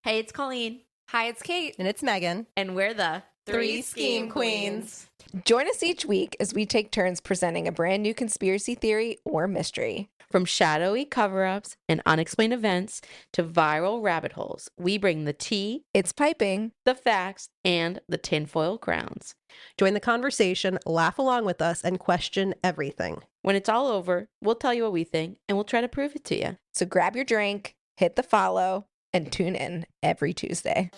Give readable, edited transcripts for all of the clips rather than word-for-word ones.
Hey, it's Colleen. Hi, it's Kate. And it's Megan. And we're the Three Scheme Queens. Join us each week as we take turns presenting a brand new conspiracy theory or mystery. From shadowy cover-ups and unexplained events to viral rabbit holes, we bring the tea, It's piping. the facts, and the tinfoil crowns. Join the conversation, laugh along with us, and question everything. When it's all over, we'll tell you what we think, and we'll try to prove it to you. So grab your drink, hit the follow, and tune in every Tuesday.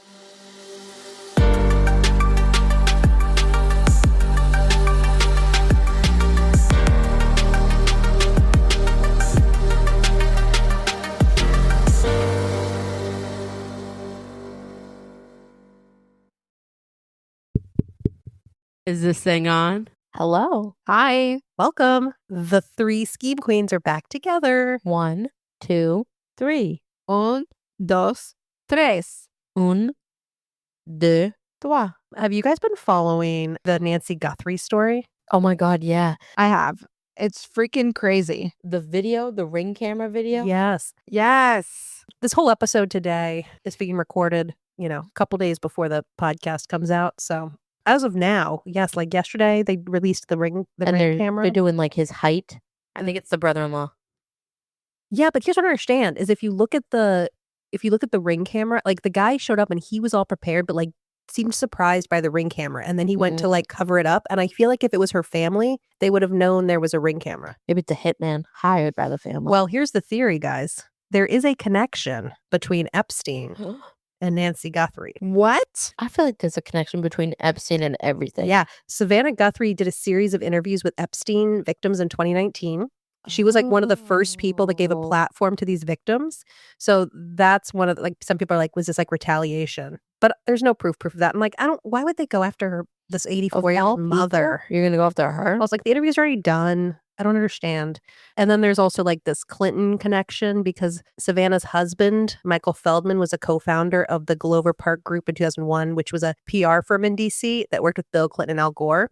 Is this thing on? Hello. Hi, welcome. The Three Scheme Queens are back together. 1, 2, 3. Un, dos, tres. 1, 2, 3. Have you guys been following the Nancy Guthrie story? Oh my God, yeah. I have. It's freaking crazy. The video, the Ring camera video? Yes. Yes. This whole episode today is being recorded, a couple days before the podcast comes out. So as of now, yes, like yesterday, they released the ring camera. They're doing like his height. I think it's the brother-in-law. Yeah, but here's what I understand is if you look at the ring camera, like the guy showed up and he was all prepared, but like seemed surprised by the ring camera. And then he went to like cover it up. And I feel like if it was her family, they would have known there was a ring camera. Maybe it's a hitman hired by the family. Well, here's the theory, guys. There is a connection between Epstein and Nancy Guthrie. What? I feel like there's a connection between Epstein and everything. Yeah. Savannah Guthrie did a series of interviews with Epstein victims in 2019. She was like one of the first people that gave a platform to these victims. So that's one of the, like, some people are like, was this like retaliation? But there's no proof of that. I'm like, why would they go after her, this 84-year-old mother? You're going to go after her? I was like, the interview's already done. I don't understand. And then there's also like this Clinton connection because Savannah's husband, Michael Feldman, was a co-founder of the Glover Park Group in 2001, which was a PR firm in DC that worked with Bill Clinton and Al Gore.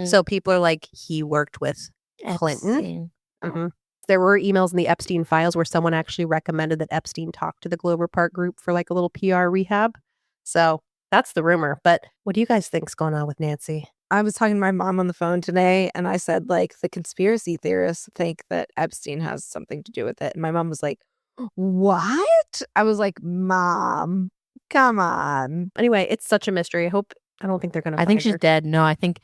So people are like, he worked with Clinton. Mm-hmm. There were emails in the Epstein Files where someone actually recommended that Epstein talk to the Glover Park Group for like a little PR rehab. So that's the rumor. But what do you guys think's going on with Nancy? I was talking to my mom on the phone today and I said, like, the conspiracy theorists think that Epstein has something to do with it. And my mom was like, what? I was like, Mom, come on. Anyway, it's such a mystery. I don't think they're going to I think she's her. dead. No, I think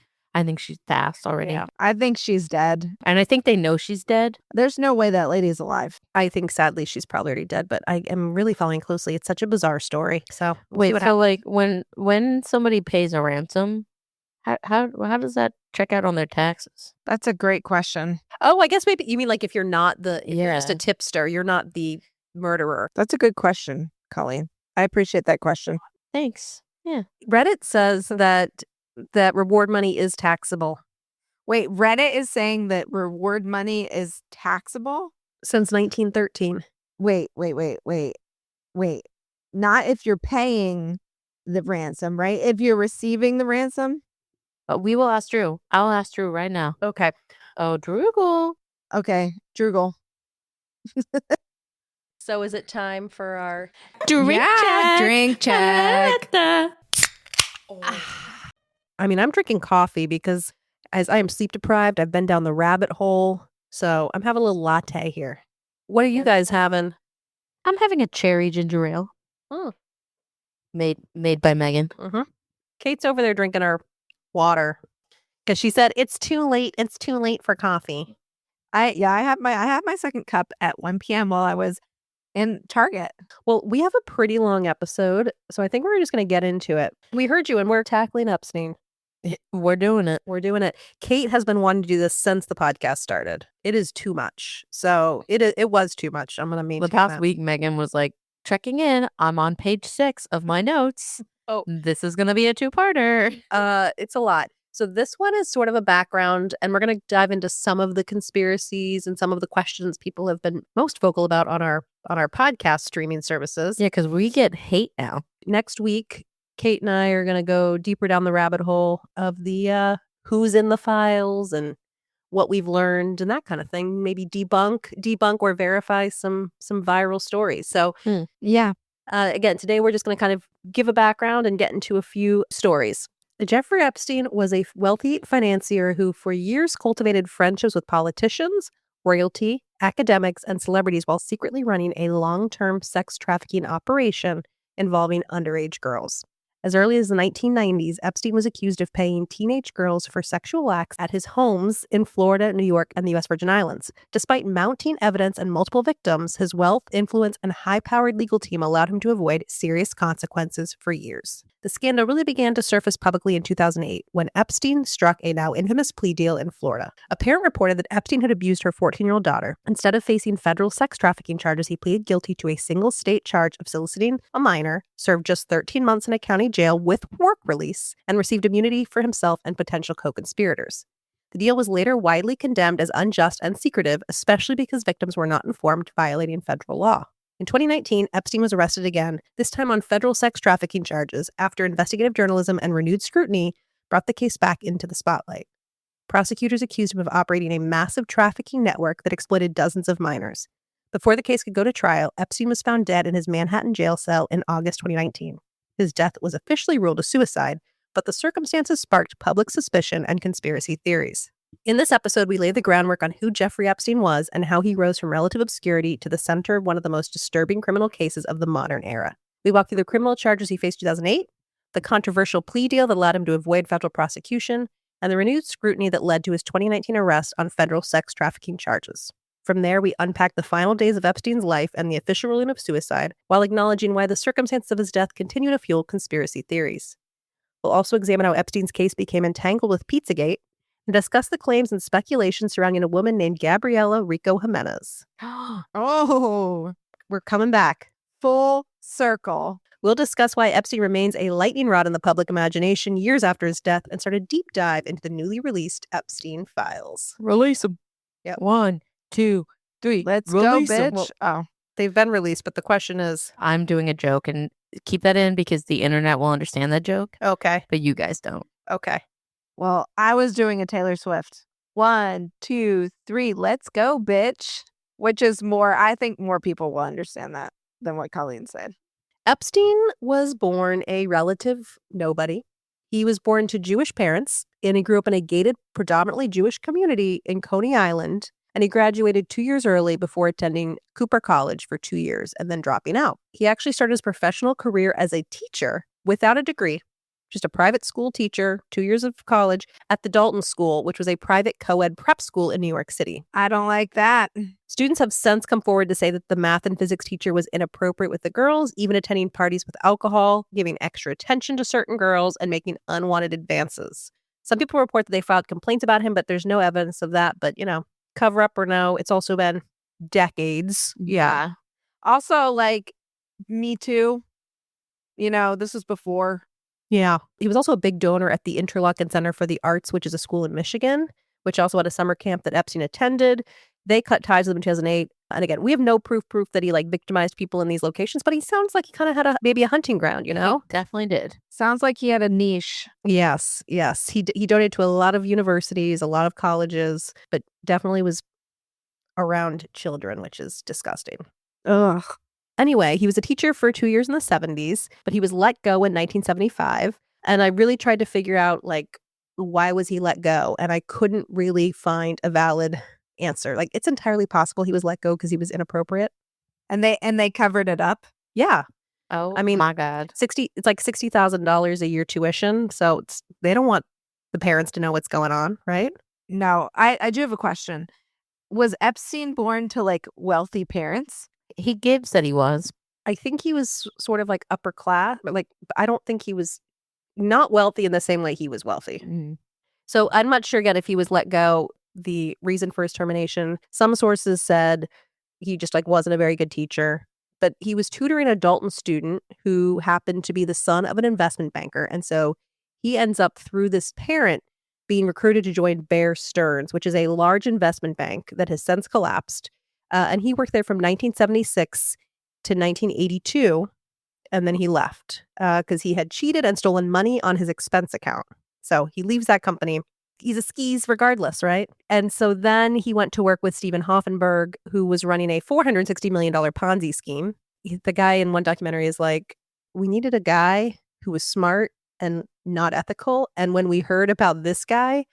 she's passed already. Yeah. I think she's dead. And I think they know she's dead. There's no way that lady's alive. I think sadly she's probably already dead, but I am really following closely. It's such a bizarre story. So wait, so like when somebody pays a ransom, how does that check out on their taxes? That's a great question. Oh, I guess maybe you mean like if you're not you're just a Yeah. tipster, you're not the murderer. That's a good question, Colleen. I appreciate that question. Thanks. Yeah. Reddit says that reward money is taxable. Wait, Reddit is saying that reward money is taxable? Since 1913. Wait. Not if you're paying the ransom, right? If you're receiving the ransom? We will ask Drew. I'll ask Drew right now. Okay. Oh, Droogle. Okay, Droogle. So is it time for our Drink check. Drink check. I mean, I'm drinking coffee because as I am sleep deprived, I've been down the rabbit hole. So I'm having a little latte here. What are you guys having? I'm having a cherry ginger ale. Oh. Made by Megan. Mm-hmm. Kate's over there drinking her water because she said it's too late. It's too late for coffee. I had my second cup at 1 p.m. while I was in Target. Well, we have a pretty long episode, so I think we're just going to get into it. We heard you, and we're tackling Epstein. We're doing it. We're doing it. Kate has been wanting to do this since the podcast started. It is too much. So it was too much. I'm going to mean The past week, Megan was like, checking in. I'm on page 6 of my notes. Oh. This is going to be a 2-parter. It's a lot. So this one is sort of a background, and we're going to dive into some of the conspiracies and some of the questions people have been most vocal about on our podcast streaming services. Yeah, because we get hate now. Next week, Kate and I are going to go deeper down the rabbit hole of the who's in the files and what we've learned and that kind of thing. Maybe debunk or verify some viral stories. So Yeah. Again, today we're just going to kind of give a background and get into a few stories. Jeffrey Epstein was a wealthy financier who for years cultivated friendships with politicians, royalty, academics, and celebrities while secretly running a long-term sex trafficking operation involving underage girls. As early as the 1990s, Epstein was accused of paying teenage girls for sexual acts at his homes in Florida, New York, and the U.S. Virgin Islands. Despite mounting evidence and multiple victims, his wealth, influence, and high-powered legal team allowed him to avoid serious consequences for years. The scandal really began to surface publicly in 2008 when Epstein struck a now infamous plea deal in Florida. A parent reported that Epstein had abused her 14-year-old daughter. Instead of facing federal sex trafficking charges, he pleaded guilty to a single state charge of soliciting a minor, served just 13 months in a county jail with work release, and received immunity for himself and potential co-conspirators. The deal was later widely condemned as unjust and secretive, especially because victims were not informed, violating federal law. In 2019, Epstein was arrested again, this time on federal sex trafficking charges, after investigative journalism and renewed scrutiny brought the case back into the spotlight. Prosecutors accused him of operating a massive trafficking network that exploited dozens of minors. Before the case could go to trial, Epstein was found dead in his Manhattan jail cell in August 2019. His death was officially ruled a suicide, but the circumstances sparked public suspicion and conspiracy theories. In this episode, we lay the groundwork on who Jeffrey Epstein was and how he rose from relative obscurity to the center of one of the most disturbing criminal cases of the modern era. We walk through the criminal charges he faced in 2008, the controversial plea deal that allowed him to avoid federal prosecution, and the renewed scrutiny that led to his 2019 arrest on federal sex trafficking charges. From there, we unpack the final days of Epstein's life and the official ruling of suicide, while acknowledging why the circumstances of his death continue to fuel conspiracy theories. We'll also examine how Epstein's case became entangled with Pizzagate, and discuss the claims and speculation surrounding a woman named Gabriela Rico Jimenez. Oh, We're coming back. full circle. We'll discuss why Epstein remains a lightning rod in the public imagination years after his death and start a deep dive into the newly released Epstein Files. Release them. Yep. 1, 2, 3. Let's Release go, 'em. bitch. Well, they've been released, but the question is... I'm doing a joke, and keep that in because the internet will understand that joke, Okay. but you guys don't. Okay. Well, I was doing a Taylor Swift. 1, 2, 3. Let's go, bitch. Which is more, I think more people will understand that than what Colleen said. Epstein was born a relative nobody. He was born to Jewish parents, and he grew up in a gated, predominantly Jewish community in Coney Island, and he graduated 2 years early before attending Cooper College for 2 years and then dropping out. He actually started his professional career as a teacher without a degree, just a private school teacher, 2 years of college at the Dalton School, which was a private co-ed prep school in New York City. I don't like that. Students have since come forward to say that the math and physics teacher was inappropriate with the girls, even attending parties with alcohol, giving extra attention to certain girls, and making unwanted advances. Some people report that they filed complaints about him, but there's no evidence of that. But, cover up or no, it's also been decades. Yeah. Also, like, Me Too. This was before. Yeah. He was also a big donor at the Interlochen Center for the Arts, which is a school in Michigan, which also had a summer camp that Epstein attended. They cut ties with him in 2008. And again, we have no proof that he victimized people in these locations, but he sounds like he kind of had maybe a hunting ground, He definitely did. Sounds like he had a niche. Yes. He donated to a lot of universities, a lot of colleges, but definitely was around children, which is disgusting. Ugh. Anyway, he was a teacher for 2 years in the 70s, but he was let go in 1975. And I really tried to figure out, why was he let go? And I couldn't really find a valid answer. It's entirely possible he was let go because he was inappropriate. And they covered it up. Yeah. Oh, I mean, my God. It's like $60,000 a year tuition. So they don't want the parents to know what's going on, right? No, I do have a question. Was Epstein born to wealthy parents? He gives that he was. I think he was sort of upper class, but I don't think he was not wealthy in the same way he was wealthy. Mm. So I'm not sure yet if he was let go, the reason for his termination. Some sources said he just wasn't a very good teacher, but he was tutoring a Dalton student who happened to be the son of an investment banker. And so he ends up through this parent being recruited to join Bear Stearns, which is a large investment bank that has since collapsed. And he worked there from 1976 to 1982, and then he left because he had cheated and stolen money on his expense account. So he leaves that company. He's a skis regardless, right? And so then he went to work with Stephen Hoffenberg, who was running a $460 million Ponzi scheme. the guy in one documentary is like, we needed a guy who was smart and not ethical. And when we heard about this guy,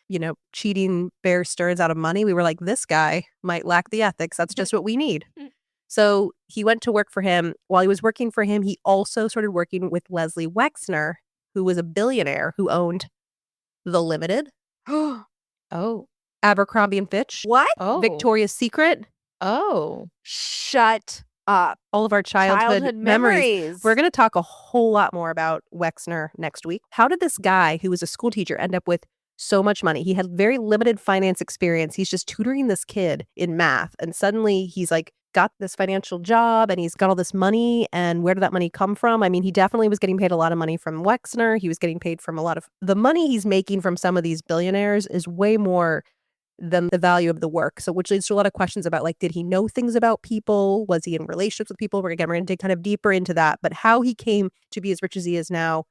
cheating Bear Stearns out of money, we were like, this guy might lack the ethics. That's just what we need. So he went to work for him. While he was working for him, he also started working with Leslie Wexner, who was a billionaire who owned The Limited, Oh. Abercrombie and Fitch, What? Oh. Victoria's Secret, Oh. Shut up. all of our childhood memories. We're going to talk a whole lot more about Wexner next week. How did this guy who was a school teacher end up with so much money? He had very limited finance experience. He's just tutoring this kid in math. And suddenly he's like got this financial job and he's got all this money. And where did that money come from? I mean, he definitely was getting paid a lot of money from Wexner. He was getting paid from a lot of the money he's making from some of these billionaires is way more than the value of the work. So which leads to a lot of questions about like, did he know things about people? Was he in relationships with people? We're going to dig kind of deeper into that. But how he came to be as rich as he is now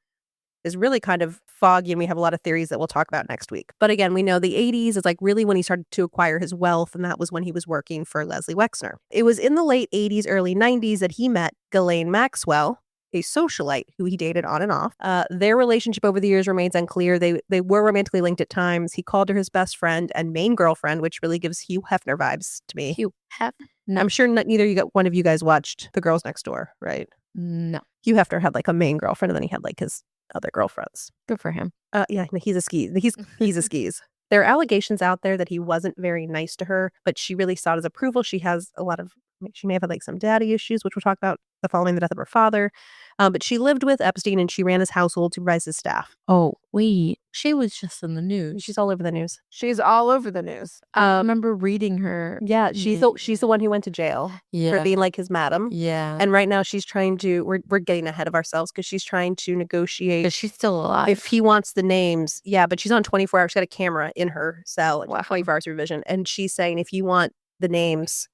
is really kind of foggy, and we have a lot of theories that we'll talk about next week. But again, we know the 80s is like really when he started to acquire his wealth, and that was when he was working for Leslie Wexner. It was in the late 80s, early 90s that he met Ghislaine Maxwell, a socialite who he dated on and off. Their relationship over the years remains unclear. They were romantically linked at times. He called her his best friend and main girlfriend, which really gives Hugh Hefner vibes to me. Hugh Hefner? I'm sure neither one of you guys watched The Girls Next Door, right? No. Hugh Hefner had like a main girlfriend, and then he had like his other girlfriends. Good for him. Yeah, he's a skis. He's a skis. There are allegations out there that he wasn't very nice to her, but she really sought his approval. She may have had like some daddy issues, which we'll talk about following the death of her father. But she lived with Epstein and she ran his household, supervised his staff. Oh, wait. She was just in the news. She's all over the news. She's all over the news. I remember reading her. Yeah, she's the one who went to jail for being like his madam. Yeah. And right now she's trying to, we're getting ahead of ourselves because she's trying to negotiate. Because she's still alive. If he wants the names. Yeah, but she's on 24 hours. She's got a camera in her cell, 24 hours supervision. And she's saying, if you want the names,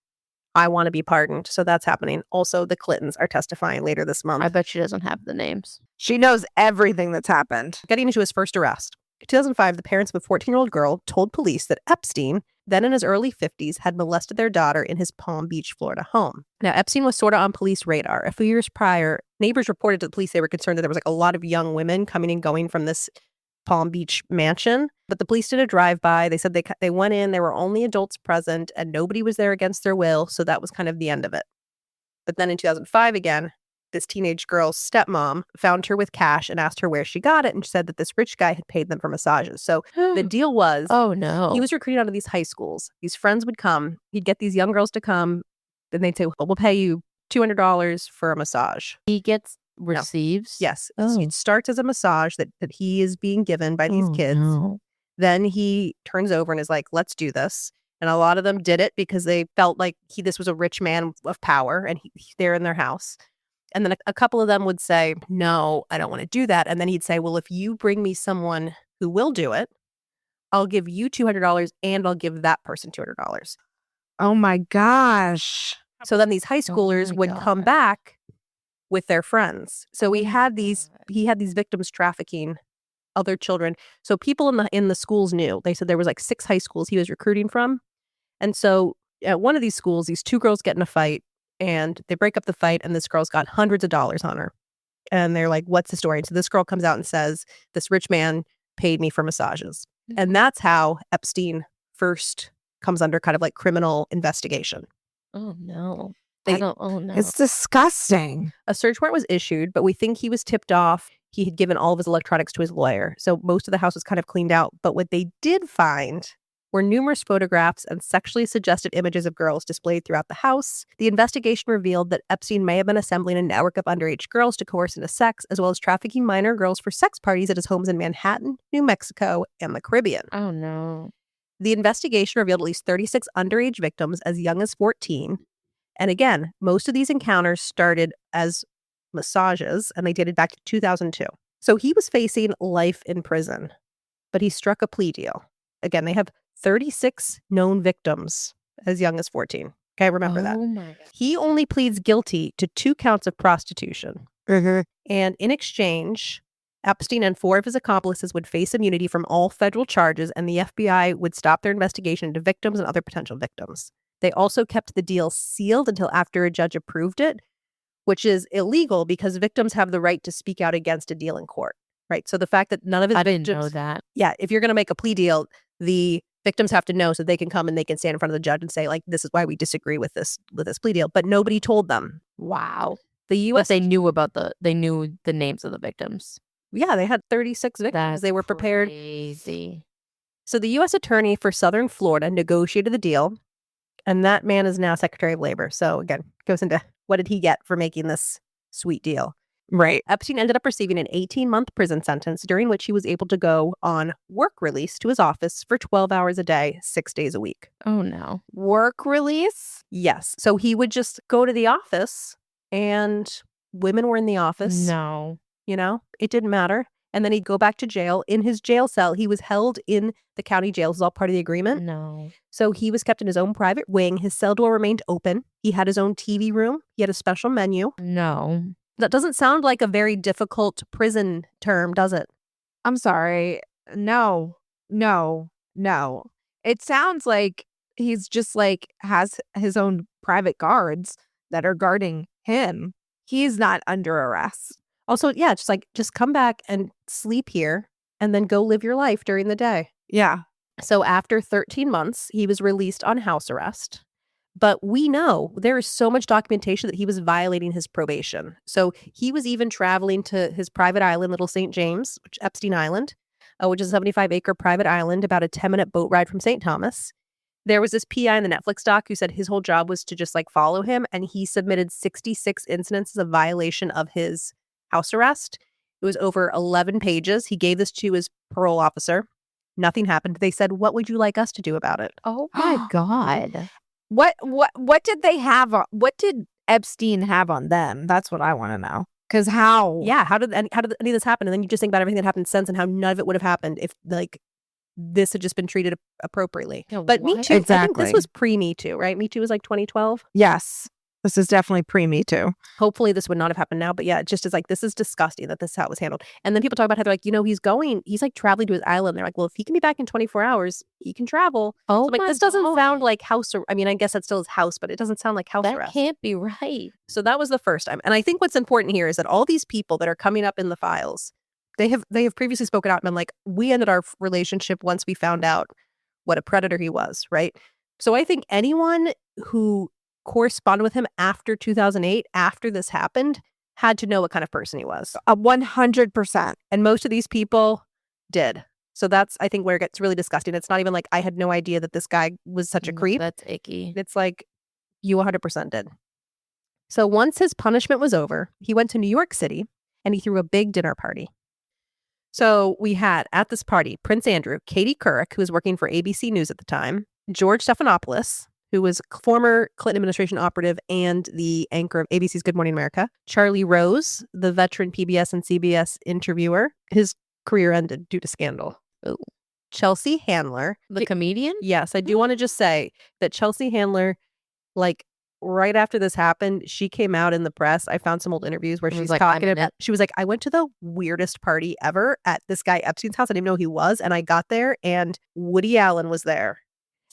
I want to be pardoned. So that's happening. Also, the Clintons are testifying later this month. I bet she doesn't have the names. She knows everything that's happened. Getting into his first arrest. In 2005, the parents of a 14-year-old girl told police that Epstein, then in his early 50s, had molested their daughter in his Palm Beach, Florida home. Now, Epstein was sort of on police radar. A few years prior, neighbors reported to the police they were concerned that there was like a lot of young women coming and going from this Palm Beach mansion. But the police did a drive-by. They said they went in, there were only adults present, and nobody was there against their will, so that was kind of the end of it. But then in 2005 again, this teenage girl's stepmom found her with cash and asked her where she got it, and she said that this rich guy had paid them for massages. So the deal was, oh no, he was recruited out of these high schools. These friends would come, he'd get these young girls to come, then they'd say, well, we'll pay you $200 for a massage. He receives? Yes. Oh. So it starts as a massage that he is being given by these kids. No. Then he turns over and is like, let's do this. And a lot of them did it because they felt like this was a rich man of power and they're in their house. And then a couple of them would say, no, I don't want to do that. And then he'd say, well, if you bring me someone who will do it, I'll give you $200 and I'll give that person $200. Oh my gosh. So then these high schoolers would come back with their friends. So he had these victims trafficking other children. So people in the schools knew. They said there was like 6 high schools he was recruiting from. And so at one of these schools, these 2 girls get in a fight and they break up the fight and this girl's got hundreds of dollars on her. And they're like, what's the story? And so this girl comes out and says, this rich man paid me for massages. And that's how Epstein first comes under kind of like criminal investigation. Oh no. Oh no. It's disgusting. A search warrant was issued, but we think he was tipped off. He had given all of his electronics to his lawyer. So most of the house was kind of cleaned out. But what they did find were numerous photographs and sexually suggestive images of girls displayed throughout the house. The investigation revealed that Epstein may have been assembling a network of underage girls to coerce into sex, as well as trafficking minor girls for sex parties at his homes in Manhattan, New Mexico, and the Caribbean. Oh no. The investigation revealed at least 36 underage victims as young as 14. And again, most of these encounters started as massages, and they dated back to 2002. So he was facing life in prison, but he struck a plea deal. Again, they have 36 known victims as young as 14. Okay, remember that. Oh my God. He only pleads guilty to 2 counts of prostitution. Mm-hmm. And in exchange, Epstein and 4 of his accomplices would face immunity from all federal charges, and the FBI would stop their investigation into victims and other potential victims. They also kept the deal sealed until after a judge approved it, which is illegal because victims have the right to speak out against a deal in court, right? So the fact that none of his I victims... didn't know that. Yeah, if you're going to make a plea deal, the victims have to know so they can come and they can stand in front of the judge and say, like, this is why we disagree with this plea deal. But nobody told them. Wow. The But U.S. they knew the names of the victims. Yeah, they had 36 victims. That's They were prepared. Crazy. So the U.S. attorney for Southern Florida negotiated the deal, and that man is now Secretary of Labor. So again, goes into what did he get for making this sweet deal. Right. Epstein ended up receiving an 18-month prison sentence during which he was able to go on work release to his office for 12 hours a day, 6 days a week. Oh, no. Work release? Yes. So he would just go to the office and women were in the office. No. You know, it didn't matter. And then he'd go back to jail. In his jail cell, he was held in the county jail. This is all part of the agreement. No. So he was kept in his own private wing. His cell door remained open. He had his own TV room. He had a special menu. No. That doesn't sound like a very difficult prison term, does it? I'm sorry. No. It sounds like he's just like has his own private guards that are guarding him. He's not under arrest. Also, yeah, just come back and sleep here and then go live your life during the day. Yeah. So after 13 months, he was released on house arrest. But we know there is so much documentation that he was violating his probation. So he was even traveling to his private island, Little St. James, Epstein Island, which is a 75-acre private island, about a 10-minute boat ride from St. Thomas. There was this PI in the Netflix doc who said his whole job was to just like follow him. And he submitted 66 incidences of violation of his house arrest. It was over 11 pages. He gave this to his parole officer. Nothing happened. They said, "What would you like us to do about it?" Oh, my God. What did they have? What did Epstein have on them? That's what I want to know. Because how? Yeah, how did any of this happen? And then you just think about everything that happened since and how none of it would have happened if like this had just been treated appropriately. Yeah, but Me what? Too, I think Exactly. this was pre-Me Too, right? Me Too was like 2012. Yes. This is definitely pre-Me Too. Hopefully this would not have happened now. But yeah, it just is like, this is disgusting that this is how it was handled. And then people talk about how they're like, you know, he's like traveling to his island. They're like, well, if he can be back in 24 hours, he can travel. Oh, So I'm like, my this doesn't God. sound like I mean, I guess that's still his house, but it doesn't sound like house That arrest. can't be right. So that was the first time. And I think what's important here is that all these people that are coming up in the files, they have previously spoken out and been like, we ended our relationship once we found out what a predator he was, right? So I think anyone who corresponded with him after 2008, after this happened, had to know what kind of person he was. 100%. And most of these people did. So that's, I think, where it gets really disgusting. It's not even like I had no idea that this guy was such a creep. That's icky. It's like you 100% did. So once his punishment was over, he went to New York City and he threw a big dinner party. So we had at this party Prince Andrew, Katie Couric, who was working for ABC News at the time, George Stephanopoulos, who was former Clinton administration operative and the anchor of ABC's Good Morning America, Charlie Rose, the veteran PBS and CBS interviewer. His career ended due to scandal. Ooh. Chelsea Handler. The comedian? Yes, I do want to just say that Chelsea Handler, like right after this happened, she came out in the press. I found some old interviews where And was she's like, talking "I'm about, she was like, I went to the weirdest party ever at this guy Epstein's house. I didn't know who he was. And I got there and Woody Allen was there.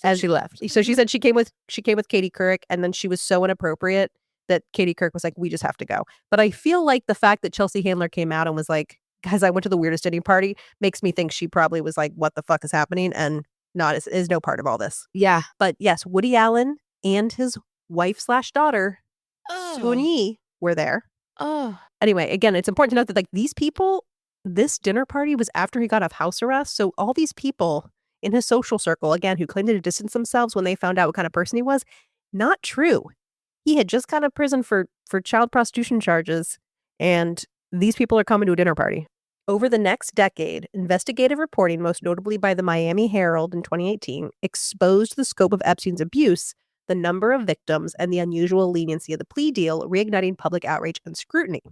And she left. So she said she came with Katie Couric, and then she was so inappropriate that Katie Couric was like, we just have to go. But I feel like the fact that Chelsea Handler came out and was like, guys, I went to the weirdest dinner party makes me think she probably was like, what the fuck is happening? And is no part of all this. Yeah. But yes, Woody Allen and his wife/daughter, Soon-Yi, were there. Oh. Anyway, again, it's important to note that like these people, this dinner party was after he got off house arrest. So all these people in his social circle, again, who claimed to distance themselves when they found out what kind of person he was, not true. He had just got out of prison for child prostitution charges, and these people are coming to a dinner party. Over the next decade, investigative reporting, most notably by the Miami Herald in 2018, exposed the scope of Epstein's abuse, the number of victims, and the unusual leniency of the plea deal, reigniting public outrage and scrutiny.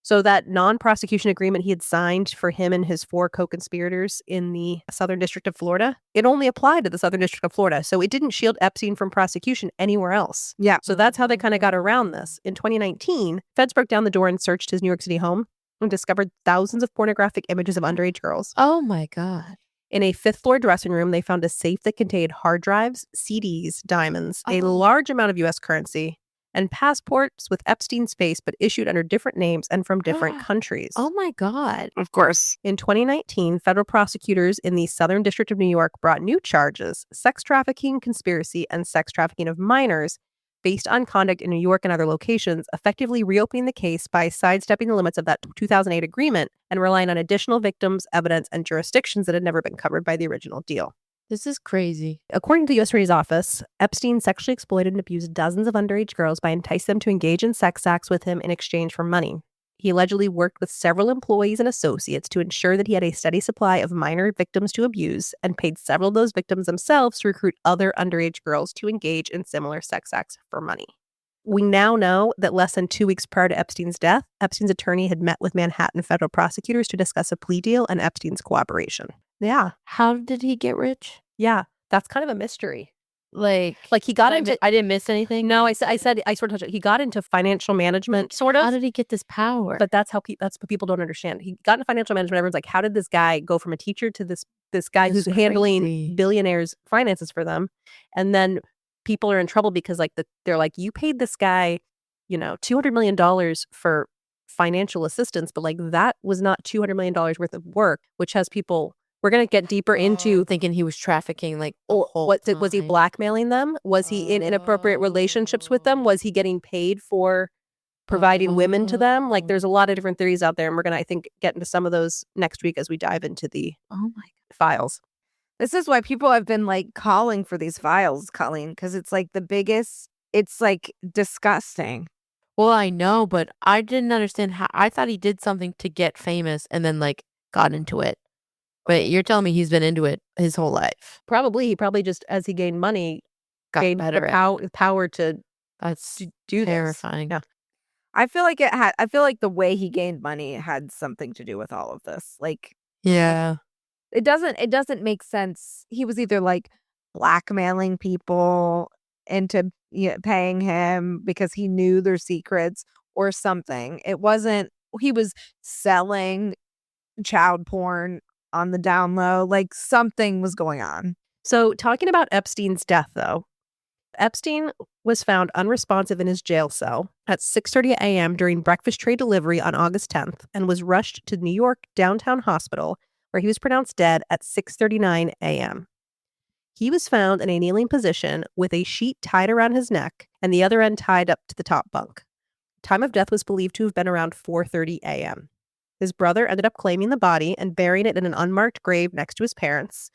So that non-prosecution agreement he had signed for him and his 4 co-conspirators in the Southern District of Florida, it only applied to the Southern District of Florida. So it didn't shield Epstein from prosecution anywhere else. Yeah. So that's how they kind of got around this. In 2019, feds broke down the door and searched his New York City home and discovered thousands of pornographic images of underage girls. Oh, my God. In a 5th floor dressing room, they found a safe that contained hard drives, CDs, diamonds, a large amount of U.S. currency, and passports with Epstein's face but issued under different names and from different countries. Oh my God. Of course. In 2019, federal prosecutors in the Southern District of New York brought new charges: sex trafficking, conspiracy, and sex trafficking of minors, based on conduct in New York and other locations, effectively reopening the case by sidestepping the limits of that 2008 agreement and relying on additional victims, evidence, and jurisdictions that had never been covered by the original deal. This is crazy. According to the U.S. Attorney's Office, Epstein sexually exploited and abused dozens of underage girls by enticing them to engage in sex acts with him in exchange for money. He allegedly worked with several employees and associates to ensure that he had a steady supply of minor victims to abuse, and paid several of those victims themselves to recruit other underage girls to engage in similar sex acts for money. We now know that less than 2 weeks prior to Epstein's death, Epstein's attorney had met with Manhattan federal prosecutors to discuss a plea deal and Epstein's cooperation. Yeah. How did he get rich? Yeah. That's kind of a mystery. Like He got into... I didn't miss anything. No, I sort of touched it. He got into financial management, sort of. How did he get this power? But that's what people don't understand. He got into financial management. Everyone's like, how did this guy go from a teacher to this guy That's who's handling crazy. billionaires' finances for them? And then people are in trouble because they're like, you paid this guy, $200 million for financial assistance, but that was not $200 million worth of work, which has people... We're going to get deeper into... thinking he was trafficking, was he blackmailing them? Was he in inappropriate relationships with them? Was he getting paid for providing women to them? There's a lot of different theories out there, and we're going to, I think, get into some of those next week as we dive into the files. This is why people have been calling for these files, Colleen, because it's the biggest, it's disgusting. Well, I know, but I didn't understand how. I thought he did something to get famous and then got into it. But you're telling me he's been into it his whole life. He probably just, as he gained money, gained better the power to do terrifying. This. Yeah. I feel like the way he gained money had something to do with all of this. Yeah. It doesn't make sense. He was either blackmailing people into paying him because he knew their secrets or something. It wasn't, he was selling child porn on the down low. Something was going on. So talking about Epstein's death, though, Epstein was found unresponsive in his jail cell at 6:30 a.m. during breakfast tray delivery on August 10th and was rushed to New York Downtown Hospital, where he was pronounced dead at 6:39 a.m. He was found in a kneeling position with a sheet tied around his neck and the other end tied up to the top bunk. Time of death was believed to have been around 4:30 a.m. His brother ended up claiming the body and burying it in an unmarked grave next to his parents.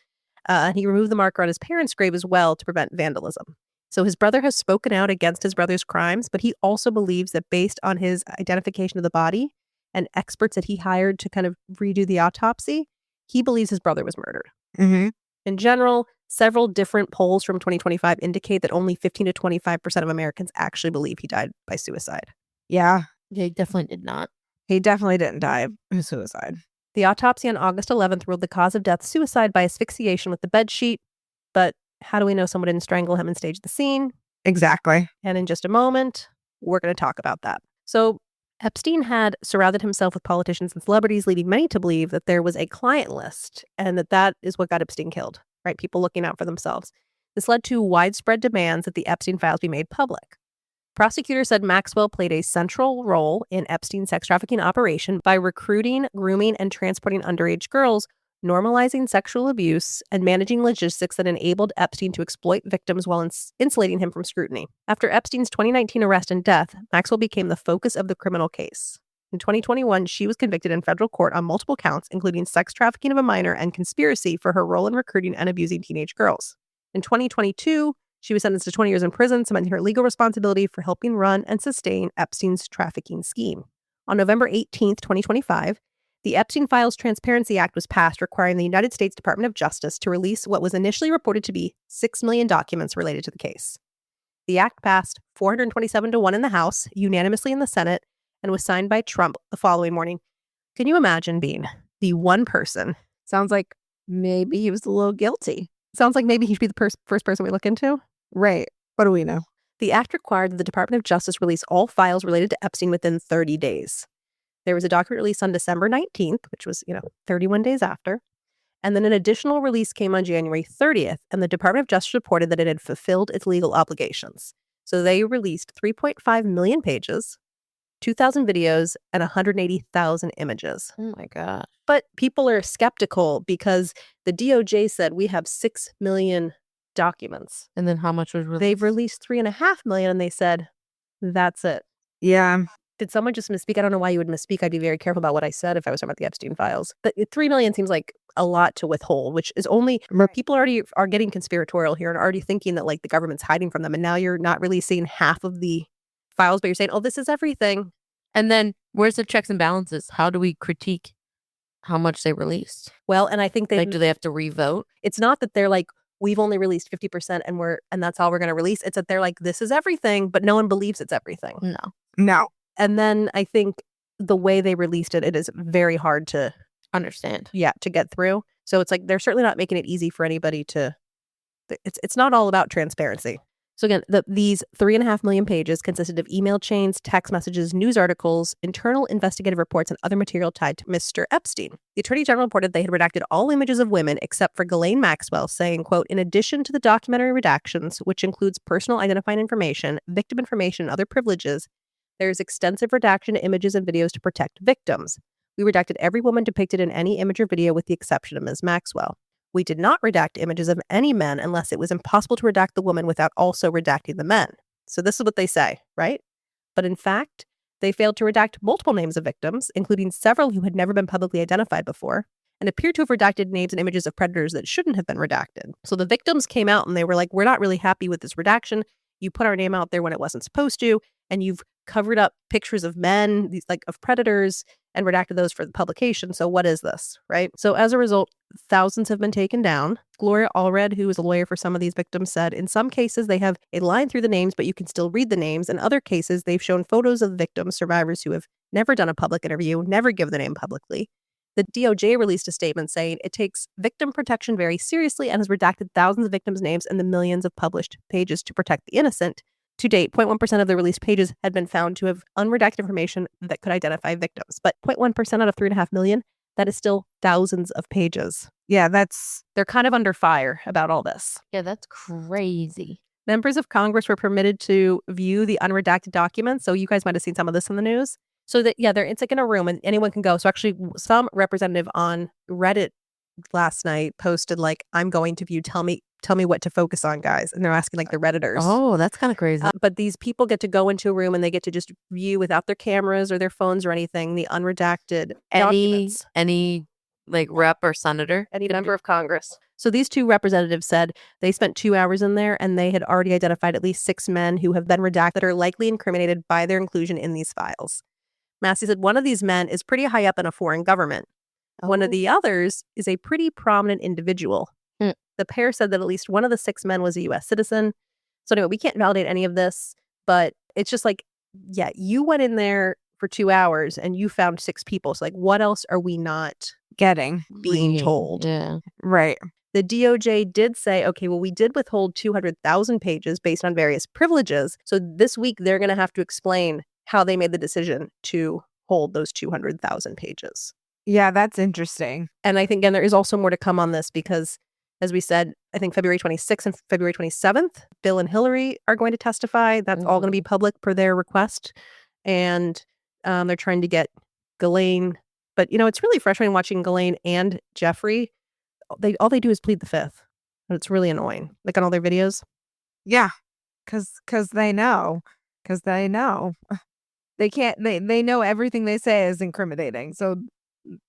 And he removed the marker on his parents' grave as well to prevent vandalism. So his brother has spoken out against his brother's crimes, but he also believes that based on his identification of the body and experts that he hired to kind of redo the autopsy, he believes his brother was murdered. Mm-hmm. In general, several different polls from 2025 indicate that only 15 to 25% of Americans actually believe he died by suicide. Yeah. He definitely did not. He definitely didn't die of suicide. The autopsy on August 11th ruled the cause of death suicide by asphyxiation with the bed sheet. But how do we know someone didn't strangle him and stage the scene? Exactly. And in just a moment, we're going to talk about that. So Epstein had surrounded himself with politicians and celebrities, leading many to believe that there was a client list and that is what got Epstein killed, right? People looking out for themselves. This led to widespread demands that the Epstein Files be made public. Prosecutors said Maxwell played a central role in Epstein's sex trafficking operation by recruiting, grooming, and transporting underage girls, normalizing sexual abuse, and managing logistics that enabled Epstein to exploit victims while insulating him from scrutiny. After Epstein's 2019 arrest and death, Maxwell became the focus of the criminal case. In 2021, she was convicted in federal court on multiple counts, including sex trafficking of a minor and conspiracy for her role in recruiting and abusing teenage girls. In 2022, she was sentenced to 20 years in prison, cementing her legal responsibility for helping run and sustain Epstein's trafficking scheme. On November 18th, 2025, the Epstein Files Transparency Act was passed, requiring the United States Department of Justice to release what was initially reported to be 6 million documents related to the case. The act passed 427-1 in the House, unanimously in the Senate, and was signed by Trump the following morning. Can you imagine being the one person? Sounds like maybe he was a little guilty. Sounds like maybe he should be the first person we look into. Right. What do we know? The act required that the Department of Justice release all files related to Epstein within 30 days. There was a document released on December 19th, which was, 31 days after. And then an additional release came on January 30th, and the Department of Justice reported that it had fulfilled its legal obligations. So they released 3.5 million pages, 2,000 videos, and 180,000 images. Oh my God. But people are skeptical because the DOJ said we have 6 million documents. And then how much was released? They've released 3.5 million, and they said, that's it. Yeah. Did someone just misspeak? I don't know why you would misspeak. I'd be very careful about what I said if I was talking about the Epstein files. But 3 million seems like a lot to withhold, which is only people already are getting conspiratorial here and already thinking that like the government's hiding from them. And now you're not releasing half of the files, but you're saying, oh, this is everything. And then where's the checks and balances? How do we critique how much they released? Well, and I think Like, do they have to revote? it's not that they're like, we've only released 50% and that's all we're going to release. It's that they're like, this is everything, but no one believes it's everything. No. And then I think the way they released it, it is very hard to Understand. to get through. So it's like they're certainly not making it easy for anybody to. It's not all about transparency. So again, these 3.5 million pages consisted of email chains, text messages, news articles, internal investigative reports, and other material tied to Mr. Epstein. The Attorney General reported they had redacted all images of women except for Ghislaine Maxwell, saying, quote, in addition to the documentary redactions, which includes personal identifying information, victim information, and other privileges, there is extensive redaction of images and videos to protect victims. We redacted every woman depicted in any image or video with the exception of Ms. Maxwell. We did not redact images of any men unless it was impossible to redact the woman without also redacting the men. So this is what they say, right? But in fact, they failed to redact multiple names of victims, including several who had never been publicly identified before, and appeared to have redacted names and images of predators that shouldn't have been redacted. So the victims came out and they were like, we're not really happy with this redaction. You put our name out there when it wasn't supposed to, and you've covered up pictures of men, these like of predators, and redacted those for the publication. So what is this, right? So as a result, thousands have been taken down. Gloria Allred, who is a lawyer for some of these victims, said in some cases they have a line through the names, but you can still read the names. In other cases, they've shown photos of victims, survivors who have never done a public interview, never give the name publicly. The DOJ released a statement saying it takes victim protection very seriously and has redacted thousands of victims' names and the millions of published pages to protect the innocent. To date, 0.1% of the released pages had been found to have unredacted information that could identify victims. But 0.1% out of 3.5 million, that is still thousands of pages. Yeah, they're kind of under fire about all this. Yeah, that's crazy. Members of Congress were permitted to view the unredacted documents. So you guys might have seen some of this in the news. So that, yeah, it's like in a room and anyone can go. So actually some representative on Reddit last night posted like, I'm going to view, tell me what to focus on, guys. And they're asking like the Redditors. Oh, that's kind of crazy. But these people get to go into a room and they get to just view without their cameras or their phones or anything, the unredacted documents. Any like rep or senator? Any member of Congress. So these two representatives said they spent 2 hours in there and they had already identified at least 6 men who have been redacted that are likely incriminated by their inclusion in these files. Massey said one of these men is pretty high up in a foreign government. One of the others is a pretty prominent individual. The pair said that at least one of the 6 men was a U.S. citizen. So anyway, we can't validate any of this, but it's just like, yeah, you went in there for 2 hours and you found 6 people. So like, what else are we not being told? Yeah. right. The DOJ did say, okay, well, we did withhold 200,000 pages based on various privileges. So this week, they're going to have to explain how they made the decision to hold those 200,000 pages. Yeah, that's interesting. And I think, again, there is also more to come on this because, as we said, I think February 26th and February 27th, Bill and Hillary are going to testify. That's all going to be public per their request. And they're trying to get Ghislaine. But, you know, it's really frustrating watching Ghislaine and Jeffrey. All they do is plead the fifth. And it's really annoying. Like on all their videos. Yeah, because they know. Because they know. They can't, they know everything they say is incriminating. So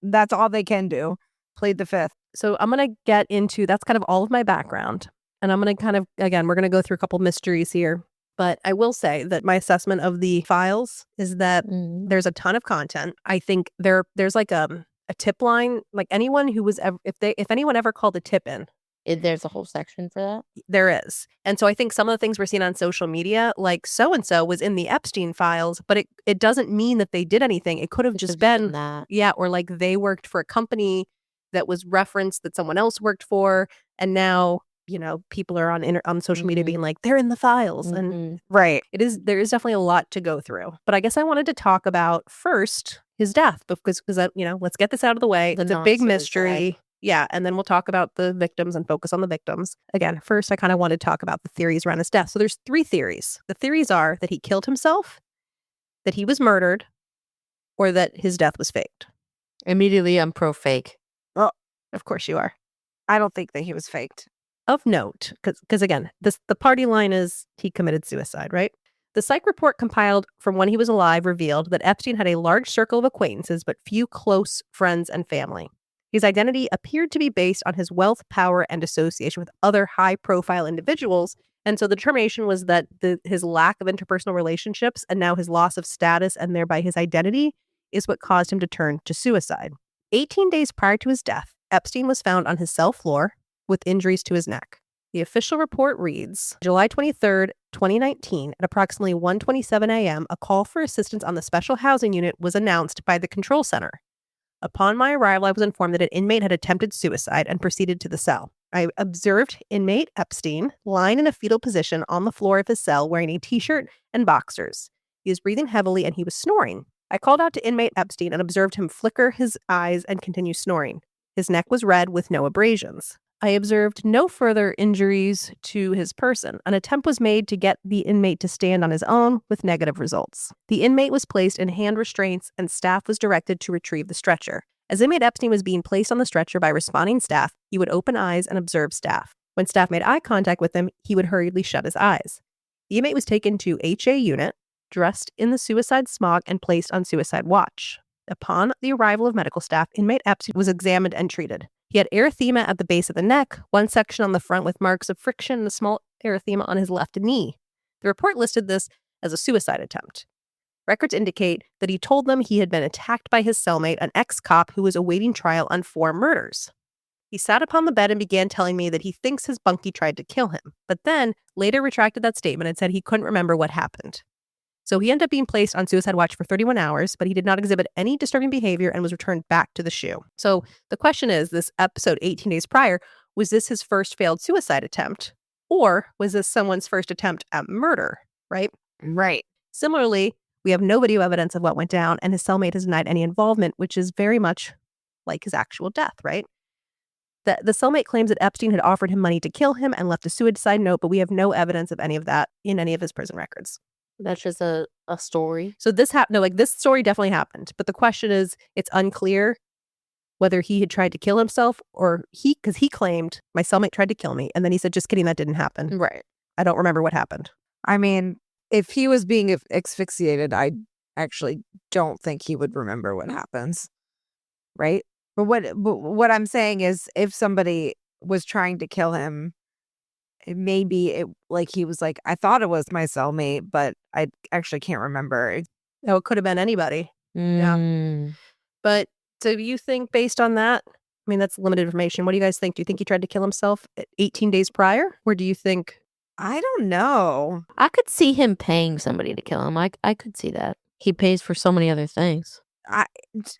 that's all they can do. Plead the fifth. So I'm going to get into, that's kind of all of my background. And I'm going to kind of, again, we're going to go through a couple mysteries here. But I will say that my assessment of the files is that there's a ton of content. I think there's like a tip line, like anyone who was ever, if anyone ever called a tip in. There's a whole section for that? There is. And so I think some of the things we're seeing on social media, like so-and-so was in the Epstein files, but it doesn't mean that they did anything. It could have just been that. Yeah, or like they worked for a company that was referenced that someone else worked for. And now, you know, people are on social media being like, they're in the files. And right. There is definitely a lot to go through. But I guess I wanted to talk about first his death because you know, let's get this out of the way. It's a big mystery. Yeah, and then we'll talk about the victims and focus on the victims. Again, first, I kind of want to talk about the theories around his death. So there's 3 theories. The theories are that he killed himself, that he was murdered, or that his death was faked. Immediately, I'm pro-fake. Well, Of course you are. I don't think that he was faked. Of note, because again, the party line is he committed suicide, right? The psych report compiled from when he was alive revealed that Epstein had a large circle of acquaintances, but few close friends and family. His identity appeared to be based on his wealth, power, and association with other high-profile individuals. And so the determination was that his lack of interpersonal relationships and now his loss of status and thereby his identity is what caused him to turn to suicide. 18 days prior to his death, Epstein was found on his cell floor with injuries to his neck. The official report reads, July 23rd, 2019, at approximately 1:27 a.m., a call for assistance on the special housing unit was announced by the control center. Upon my arrival, I was informed that an inmate had attempted suicide and proceeded to the cell. I observed inmate Epstein lying in a fetal position on the floor of his cell wearing a t-shirt and boxers. He was breathing heavily and he was snoring. I called out to inmate Epstein and observed him flicker his eyes and continue snoring. His neck was red with no abrasions. I observed no further injuries to his person. An attempt was made to get the inmate to stand on his own with negative results. The inmate was placed in hand restraints and staff was directed to retrieve the stretcher. As inmate Epstein was being placed on the stretcher by responding staff, he would open eyes and observe staff. When staff made eye contact with him, he would hurriedly shut his eyes. The inmate was taken to HA unit, dressed in the suicide smock, and placed on suicide watch. Upon the arrival of medical staff, inmate Epstein was examined and treated. He had erythema at the base of the neck, one section on the front with marks of friction, and a small erythema on his left knee. The report listed this as a suicide attempt. Records indicate that he told them he had been attacked by his cellmate, an ex-cop who was awaiting trial on 4 murders. He sat upon the bed and began telling me that he thinks his bunkie tried to kill him, but then later retracted that statement and said he couldn't remember what happened. So he ended up being placed on suicide watch for 31 hours, but he did not exhibit any disturbing behavior and was returned back to the SHU. So the question is, this episode 18 days prior, was this his first failed suicide attempt? Or was this someone's first attempt at murder, right? Right. Similarly, we have no video evidence of what went down, and his cellmate has denied any involvement, which is very much like his actual death, right? The cellmate claims that Epstein had offered him money to kill him and left a suicide note, but we have no evidence of any of that in any of his prison records. That's just a story. So this this story definitely happened. But the question is, it's unclear whether he had tried to kill himself or because he claimed my cellmate tried to kill me. And then he said, just kidding, that didn't happen. Right. I don't remember what happened. I mean, if he was being asphyxiated, I actually don't think he would remember what happens. Right. But what I'm saying is if somebody was trying to kill him, maybe he was like, I thought it was my cellmate, but I actually can't remember. No, it could have been anybody. Yeah. But so you think based on that, I mean, that's limited information. What do you guys think? Do you think he tried to kill himself 18 days prior? Or do you think? I don't know. I could see him paying somebody to kill him. I could see that. He pays for so many other things.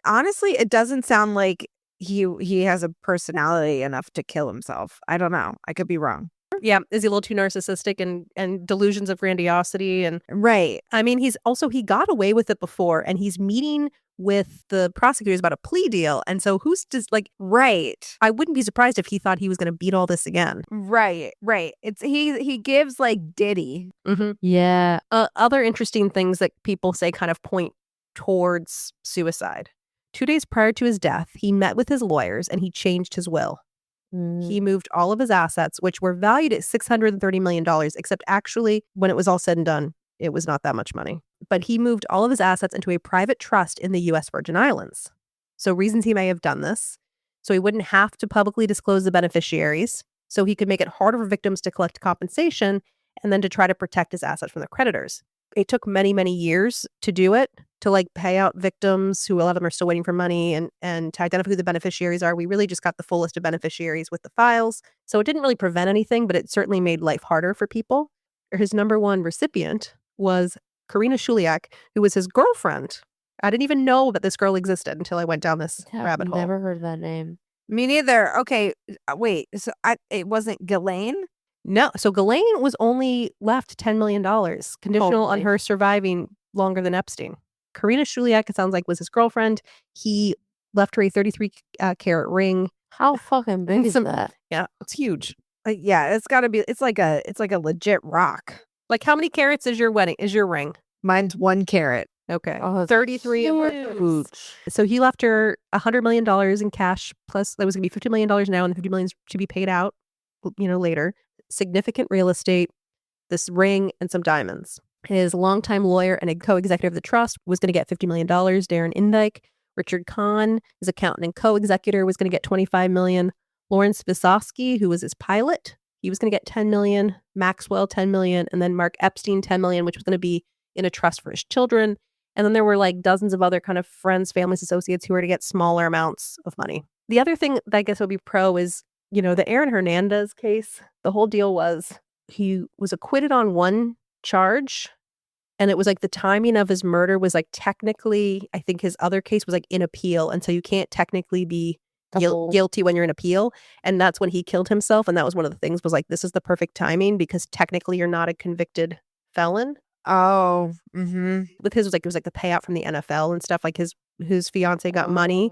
Honestly, it doesn't sound like he has a personality enough to kill himself. I don't know. I could be wrong. Yeah. Is he a little too narcissistic and delusions of grandiosity? And right. I mean, he got away with it before, and he's meeting with the prosecutors about a plea deal. And so who's just right. I wouldn't be surprised if he thought he was going to beat all this again. Right. It's he gives Diddy. Mm-hmm. Yeah. Other interesting things that people say kind of point towards suicide. 2 days prior to his death, he met with his lawyers and he changed his will. He moved all of his assets, which were valued at $630 million, except actually, when it was all said and done, it was not that much money. But he moved all of his assets into a private trust in the U.S. Virgin Islands. So reasons he may have done this, so he wouldn't have to publicly disclose the beneficiaries, so he could make it harder for victims to collect compensation, and then to try to protect his assets from the creditors. It took many, many years to do it, to pay out victims who a lot of them are still waiting for money and to identify who the beneficiaries are. We really just got the full list of beneficiaries with the files. So it didn't really prevent anything, but it certainly made life harder for people. His number one recipient was Karina Shuliak, who was his girlfriend. I didn't even know that this girl existed until I went down this rabbit hole. Never heard that name. Me neither. Okay, wait. So it wasn't Ghislaine? No. So Ghislaine was only left $10 million, conditional on her surviving longer than Epstein. Karina Shuliak, it sounds like, was his girlfriend. He left her a 33 carat ring. How fucking big is Some- that? Yeah, it's huge. Yeah, it's got to be. It's like a legit rock. Like, how many carats is your ring? Mine's 1 carat. Okay. Oh, it's 33 of hers. huge. So he left her $100 million in cash, plus that was going to be $50 million now, and the $50 million to be paid out, later. Significant real estate, this ring, and some diamonds. His longtime lawyer and a co-executive of the trust was going to get $50 million. Darren Indike. Richard Kahn, his accountant and co-executor, was going to get $25 million. Lawrence Visosky, who was his pilot, he was going to get $10 million. Maxwell, $10 million. And then Mark Epstein, $10 million, which was going to be in a trust for his children. And then there were like dozens of other kind of friends, families, associates who were to get smaller amounts of money. The other thing that I guess would be pro is, the Aaron Hernandez case. The whole deal was he was acquitted on one charge. And it was like the timing of his murder was like technically, I think his other case was like in appeal. And so you can't technically be guilty when you're in appeal. And that's when he killed himself. And that was one of the things was like, this is the perfect timing because technically you're not a convicted felon. Oh, mm-hmm. With his, it was like the payout from the NFL and stuff. Like his fiance got money.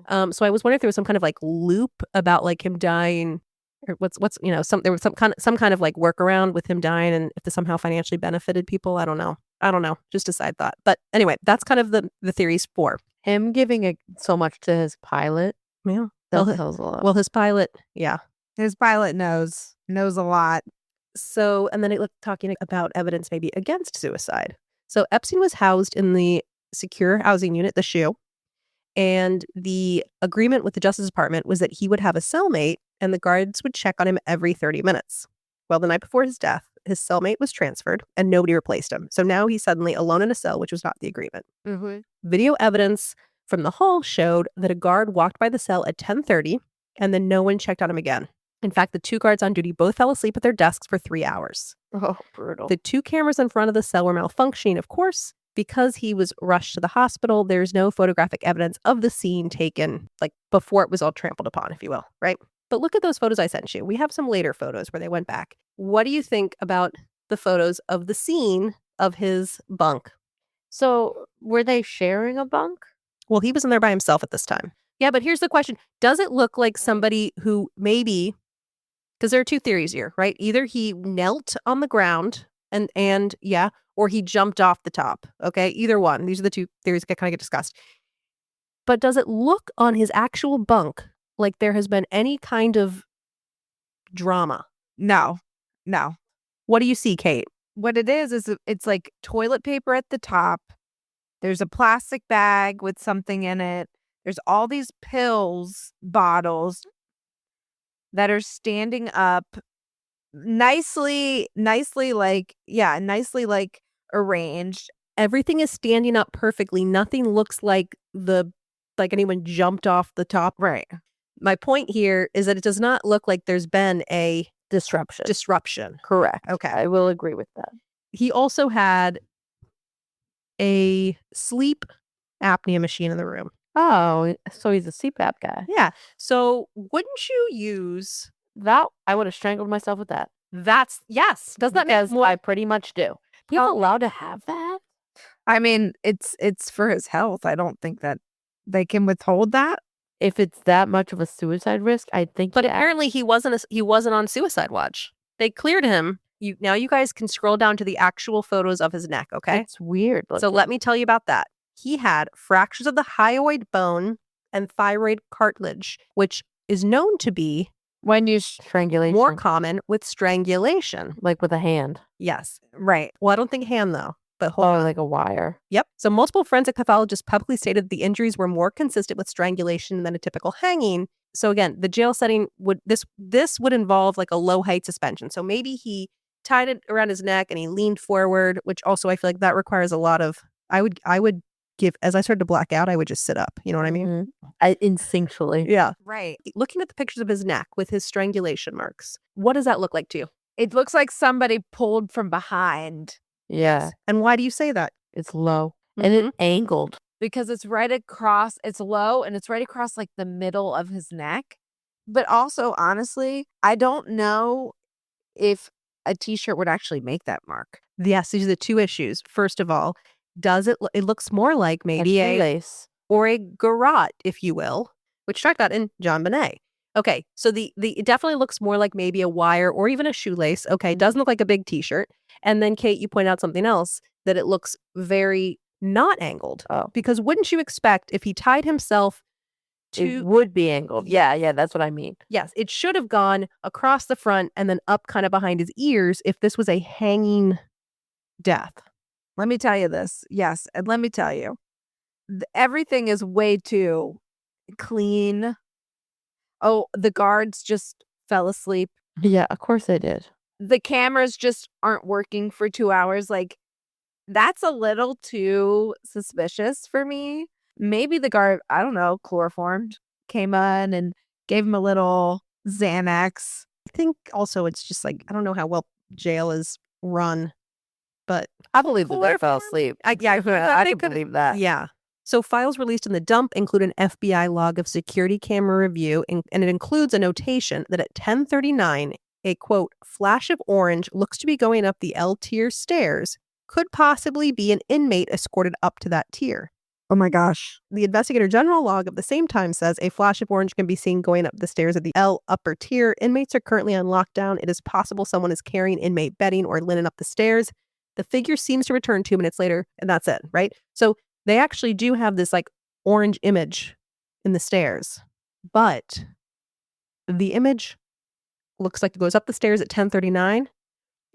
So I was wondering if there was some kind of like loop about like him dying, or there was some kind of like workaround with him dying, and if this somehow financially benefited people. I don't know. Just a side thought. But anyway, that's kind of the theories for him giving so much to his pilot. Yeah, that tells a lot. Well, his pilot, yeah, his pilot knows a lot. So, and then it looked talking about evidence maybe against suicide. So Epstein was housed in the secure housing unit, the SHU, and the agreement with the Justice Department was that he would have a cellmate and the guards would check on him every 30 minutes. Well, the night before his death, his cellmate was transferred and nobody replaced him. So now he's suddenly alone in a cell, which was not the agreement. Mm-hmm. Video evidence from the hall showed that a guard walked by the cell at 10:30 and then no one checked on him again. In fact, the 2 guards on duty both fell asleep at their desks for 3 hours. Oh, brutal. The 2 cameras in front of the cell were malfunctioning, of course. Because he was rushed to the hospital, there's no photographic evidence of the scene taken, like before it was all trampled upon, if you will, right? But look at those photos I sent you. We have some later photos where they went back. What do you think about the photos of the scene of his bunk? So were they sharing a bunk? Well, he was in there by himself at this time. Yeah, but here's the question. Does it look like somebody who maybe, because there are 2 theories here, right? Either he knelt on the ground and yeah, or he jumped off the top. Okay, either one. These are the 2 theories that kind of get discussed. But does it look on his actual bunk like there has been any kind of drama? No. What do you see, Kate? What it is it's like toilet paper at the top. There's a plastic bag with something in it. There's all these pills bottles that are standing up nicely arranged. Everything is standing up perfectly. Nothing looks like anyone jumped off the top. Right. My point here is that it does not look like there's been a disruption. Correct. Okay. I will agree with that. He also had a sleep apnea machine in the room. Oh, so he's a CPAP guy. Yeah. So wouldn't you use that? I would have strangled myself with that. Yes. Doesn't that make more? I pretty much do. People allowed to have that? I mean, it's for his health. I don't think that they can withhold that. If it's that much of a suicide risk, I think. But apparently he wasn't on suicide watch. They cleared him. Now you guys can scroll down to the actual photos of his neck, okay? It's weird. So let me tell you about that. He had fractures of the hyoid bone and thyroid cartilage, which is known to be when you strangulation more common with strangulation, like with a hand. Yes, right. Well, I don't think hand though, but hold on. Like a wire. Yep. So multiple forensic pathologists publicly stated the injuries were more consistent with strangulation than a typical hanging. So again, the jail setting would involve like a low height suspension. So maybe he tied it around his neck and he leaned forward, which also I feel like that requires a lot of. I would give, as I started to black out, I would just sit up. You know what I mean? Mm-hmm. Instinctually. Yeah. Right. Looking at the pictures of his neck with his strangulation marks, what does that look like to you? It looks like somebody pulled from behind. Yeah. And why do you say that? It's low. And it's angled. Because it's right across, it's low and it's right across like the middle of his neck. But also, honestly, I don't know if a t-shirt would actually make that mark. Yes, these are the 2 issues. First of all, it looks more like maybe a lace or a garrote, if you will, which struck that in John Bonet. Okay, so the it definitely looks more like maybe a wire or even a shoelace. Okay, it doesn't look like a big t-shirt. And then Kate, you point out something else, that it looks very not angled. Oh. Because wouldn't you expect if he tied himself It to would be angled. Yeah, that's what I mean. Yes, it should have gone across the front and then up kind of behind his ears if this was a hanging death. Let me tell you this. Yes, and let me tell you. Everything is way too clean. Oh, the guards just fell asleep. Yeah, of course they did. The cameras just aren't working for 2 hours. Like, that's a little too suspicious for me. Maybe the guard, I don't know, chloroformed, came on and gave him a little Xanax. I think also it's just like, I don't know how well jail is run, but I believe that they fell Chloroform? asleep. I I can could believe that. Yeah. So files released in the dump include an FBI log of security camera review, and it includes a notation that at 10:39, a quote, flash of orange looks to be going up the L tier stairs, could possibly be an inmate escorted up to that tier. Oh my gosh. The investigator general log of the same time says a flash of orange can be seen going up the stairs of the L upper tier. Inmates are currently on lockdown. It is possible someone is carrying inmate bedding or linen up the stairs. The figure seems to return 2 minutes later, and that's it, right? So they actually do have this like orange image in the stairs, but the image looks like it goes up the stairs at 10:39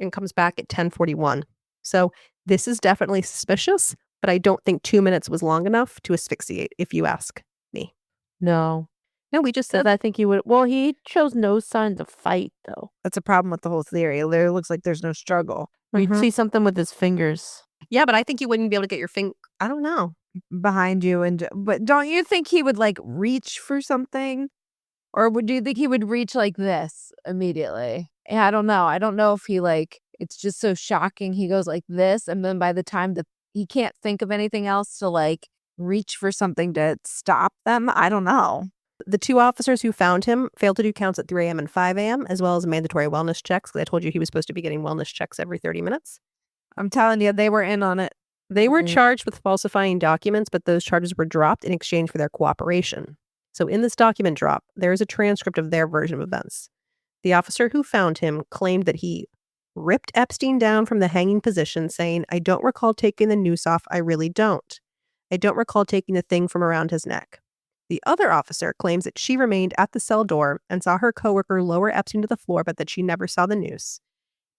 and comes back at 10:41. So this is definitely suspicious, but I don't think 2 minutes was long enough to asphyxiate, if you ask me. No. No, we just said Because I think he would. Well, he shows no signs of fight, though. That's a problem with the whole theory. It looks like there's no struggle You'd see something with his fingers. yeah, but I think you wouldn't be able to get your finger. I don't know. behind you. But don't you think he would like reach for something? Or do you think he would reach like this immediately? Yeah, I don't know. I don't know if he it's just so shocking. He goes like this. And then by the time he can't think of anything else to like reach for something to stop them. I don't know. The 2 officers who found him failed to do counts at 3 a.m. and 5 a.m., as well as mandatory wellness checks. I told you he was supposed to be getting wellness checks every 30 minutes. I'm telling you, they were in on it. They were Mhm. charged with falsifying documents, but those charges were dropped in exchange for their cooperation. So in this document drop, there is a transcript of their version of events. The officer who found him claimed that he ripped Epstein down from the hanging position, saying, "I don't recall taking the noose off. I really don't. I don't recall taking the thing from around his neck." The other officer claims that she remained at the cell door and saw her coworker lower Epstein to the floor, but that she never saw the noose.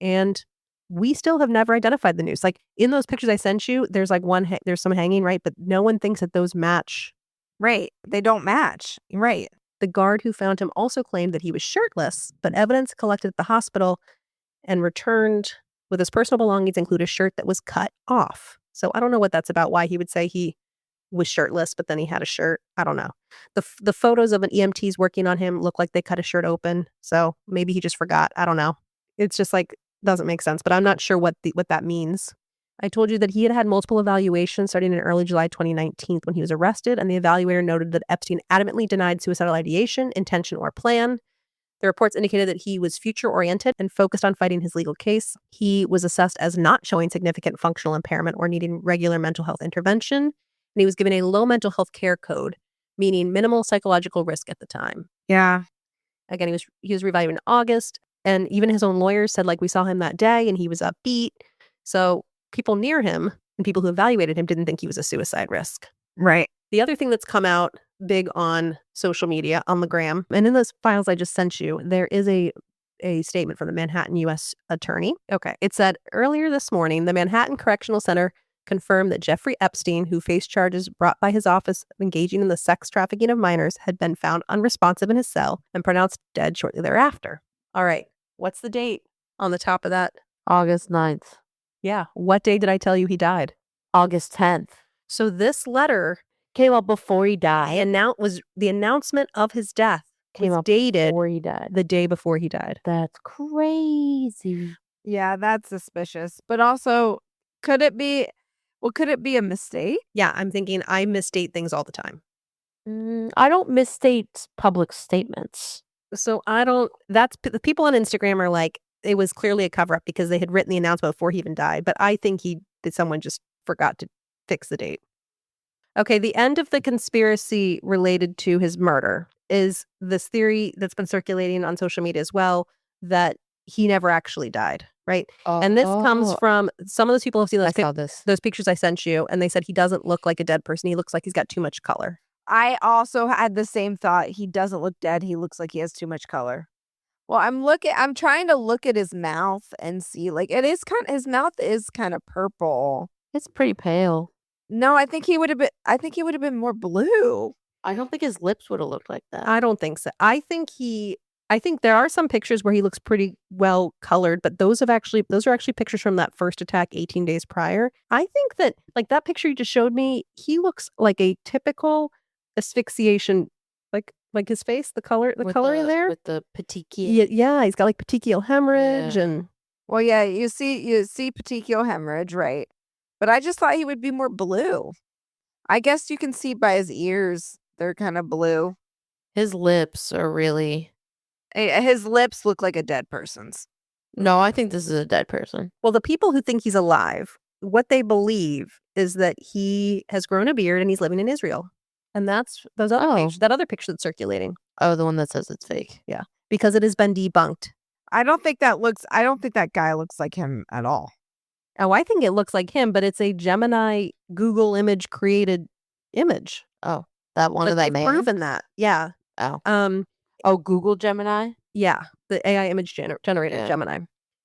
And we still have never identified the noose. Like in those pictures I sent you, there's like there's some hanging, right? But no one thinks that those match. Right. They don't match. Right. The guard who found him also claimed that he was shirtless, but evidence collected at the hospital and returned with his personal belongings include a shirt that was cut off. So I don't know what that's about, why he would say he was shirtless, but then he had a shirt. I don't know. The photos of an EMT's working on him look like they cut his shirt open. So maybe he just forgot. I don't know. It's just like, doesn't make sense, but I'm not sure what that means. I told you that he had multiple evaluations starting in early July 2019 when he was arrested, and the evaluator noted that Epstein adamantly denied suicidal ideation, intention, or plan. The reports indicated that he was future-oriented and focused on fighting his legal case. He was assessed as not showing significant functional impairment or needing regular mental health intervention, and he was given a low mental health care code, meaning minimal psychological risk at the time. Yeah. Again, he was reevaluated in August, and even his own lawyers said, like, we saw him that day, and he was upbeat. So people near him and people who evaluated him didn't think he was a suicide risk. Right. The other thing that's come out big on social media, on the gram, and in those files I just sent you, there is a statement from the Manhattan U.S. attorney. Okay. It said, earlier this morning, the Manhattan Correctional Center confirmed that Jeffrey Epstein, who faced charges brought by his office of engaging in the sex trafficking of minors, had been found unresponsive in his cell and pronounced dead shortly thereafter. All right. What's the date on the top of that? August 9th. Yeah. What day did I tell you he died? August 10th. So this letter Came out before he died. the announcement of his death Came was out dated before he died. the day before he died. That's crazy. Yeah, that's suspicious. But also, could it be a mistake? Yeah, I'm thinking I misstate things all the time. I don't misstate public statements. So the people on Instagram are like, it was clearly a cover up because they had written the announcement before he even died. But I think someone just forgot to fix the date. Okay, the end of the conspiracy related to his murder is this theory that's been circulating on social media as well that he never actually died, right? And this comes from some of those people have seen those pictures I sent you, and they said he doesn't look like a dead person. He looks like he's got too much color. I also had the same thought. He doesn't look dead. He looks like he has too much color. Well, I'm trying to look at his mouth and see, like, his mouth is kind of purple. It's pretty pale. No, I think he would have been more blue. I don't think his lips would have looked like that. I don't think so. I think there are some pictures where he looks pretty well colored, but those are actually pictures from that first attack 18 days prior. I think that, like, that picture you just showed me, he looks like a typical asphyxiation, like his face, the color in there with the petechial. Yeah, he's got like petechial hemorrhage and. Well, yeah, you see petechial hemorrhage, right? But I just thought he would be more blue. I guess you can see by his ears; they're kind of blue. His lips are really. His lips look like a dead person's. No, I think this is a dead person. Well, the people who think he's alive, what they believe is that he has grown a beard and he's living in Israel. And that's that other picture that's circulating. Oh, the one that says it's fake. Yeah, because it has been debunked. I don't think that guy looks like him at all. Oh, I think it looks like him, but it's a Gemini Google image created image. Oh, that one of that man. Proven that. Yeah. Oh. Google Gemini? Yeah, the AI image generated Gemini.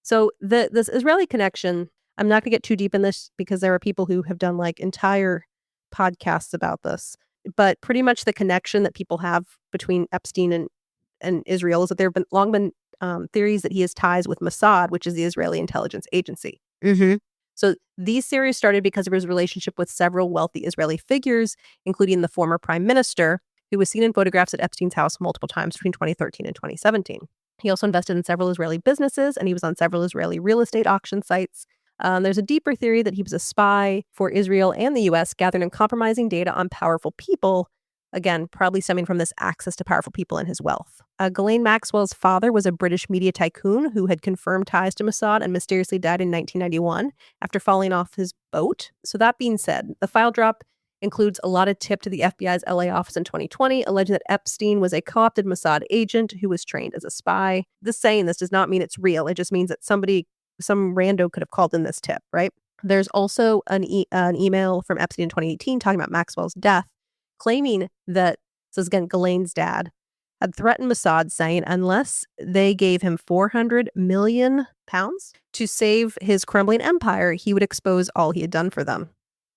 So this Israeli connection, I'm not going to get too deep in this because there are people who have done like entire podcasts about this. But pretty much the connection that people have between Epstein and Israel is that there have long been theories that he has ties with Mossad, which is the Israeli intelligence agency. Mm-hmm. So these theories started because of his relationship with several wealthy Israeli figures, including the former prime minister, who was seen in photographs at Epstein's house multiple times between 2013 and 2017. He also invested in several Israeli businesses, and he was on several Israeli real estate auction sites. There's a deeper theory that he was a spy for Israel and the U.S., gathering and compromising data on powerful people, again, probably stemming from this access to powerful people and his wealth. Ghislaine Maxwell's father was a British media tycoon who had confirmed ties to Mossad and mysteriously died in 1991 after falling off his boat. So that being said, the file drop includes a lot of tip to the FBI's LA office in 2020, alleging that Epstein was a co-opted Mossad agent who was trained as a spy. This does not mean it's real. It just means that some rando could have called in this tip, right? There's also an email from Epstein in 2018 talking about Maxwell's death, claiming that, this is again Ghislaine's dad, had threatened Mossad, saying unless they gave him 400 million pounds to save his crumbling empire, he would expose all he had done for them.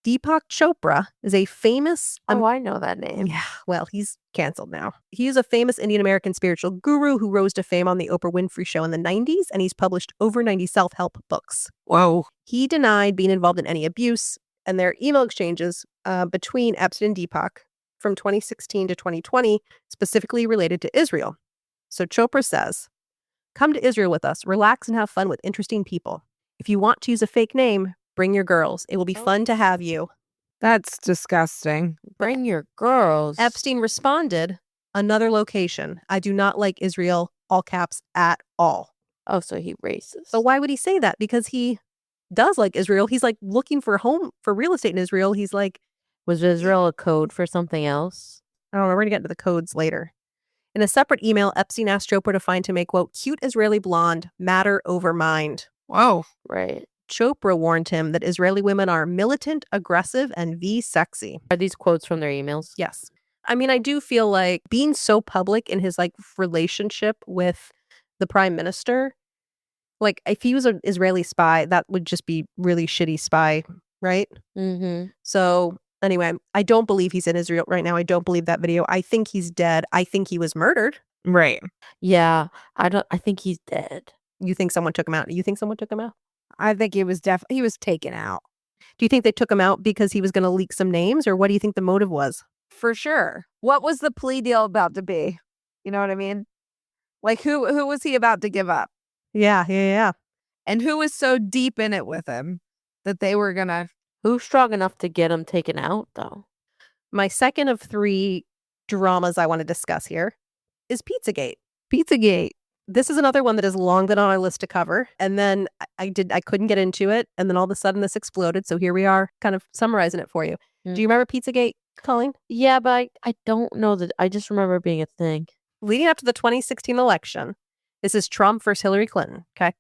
Deepak Chopra is a famous... I know that name. Yeah, well, he's canceled now. He is a famous Indian-American spiritual guru who rose to fame on the Oprah Winfrey Show in the 90s, and he's published over 90 self-help books. Whoa. He denied being involved in any abuse, and their email exchanges between Epstein and Deepak from 2016 to 2020 specifically related to Israel. So Chopra says, "Come to Israel with us, relax and have fun with interesting people. If you want to use a fake name, bring your girls. It will be fun to have you." That's disgusting. Bring your girls. Epstein responded, "Another location. I do not like Israel," all caps, "at all." Oh, so he racist. So why would he say that? Because he does like Israel. He's like looking for a home for real estate in Israel. He's like... Was Israel a code for something else? I don't know. We're going to get into the codes later. In a separate email, Epstein asked Chopra to find him a, quote, cute Israeli blonde, matter over mind. Whoa. Right. Chopra warned him that Israeli women are militant, aggressive, and sexy. Are these quotes from their emails? Yes. I mean, I do feel like being so public in his like relationship with the prime minister, like if he was an Israeli spy, that would just be really shitty spy, right? Mm-hmm. So anyway, I don't believe he's in Israel right now. I don't believe that video. I think he's dead. I think he was murdered. Right. Yeah. I think he's dead. You think someone took him out? You think someone took him out? I think he was taken out. Do you think they took him out because he was going to leak some names, or what do you think the motive was? For sure. What was the plea deal about to be? You know what I mean? Like who was he about to give up? Yeah. And who was so deep in it with him that they were gonna... Who's strong enough to get him taken out, though? My second of three dramas I want to discuss here is Pizzagate. Pizzagate. This is another one that has long been on our list to cover. And then I couldn't get into it. And then all of a sudden this exploded. So here we are kind of summarizing it for you. Do you remember Pizzagate? Colleen? Yeah, but I don't know that. I just remember it being a thing. Leading up to the 2016 election, this is Trump versus Hillary Clinton, okay?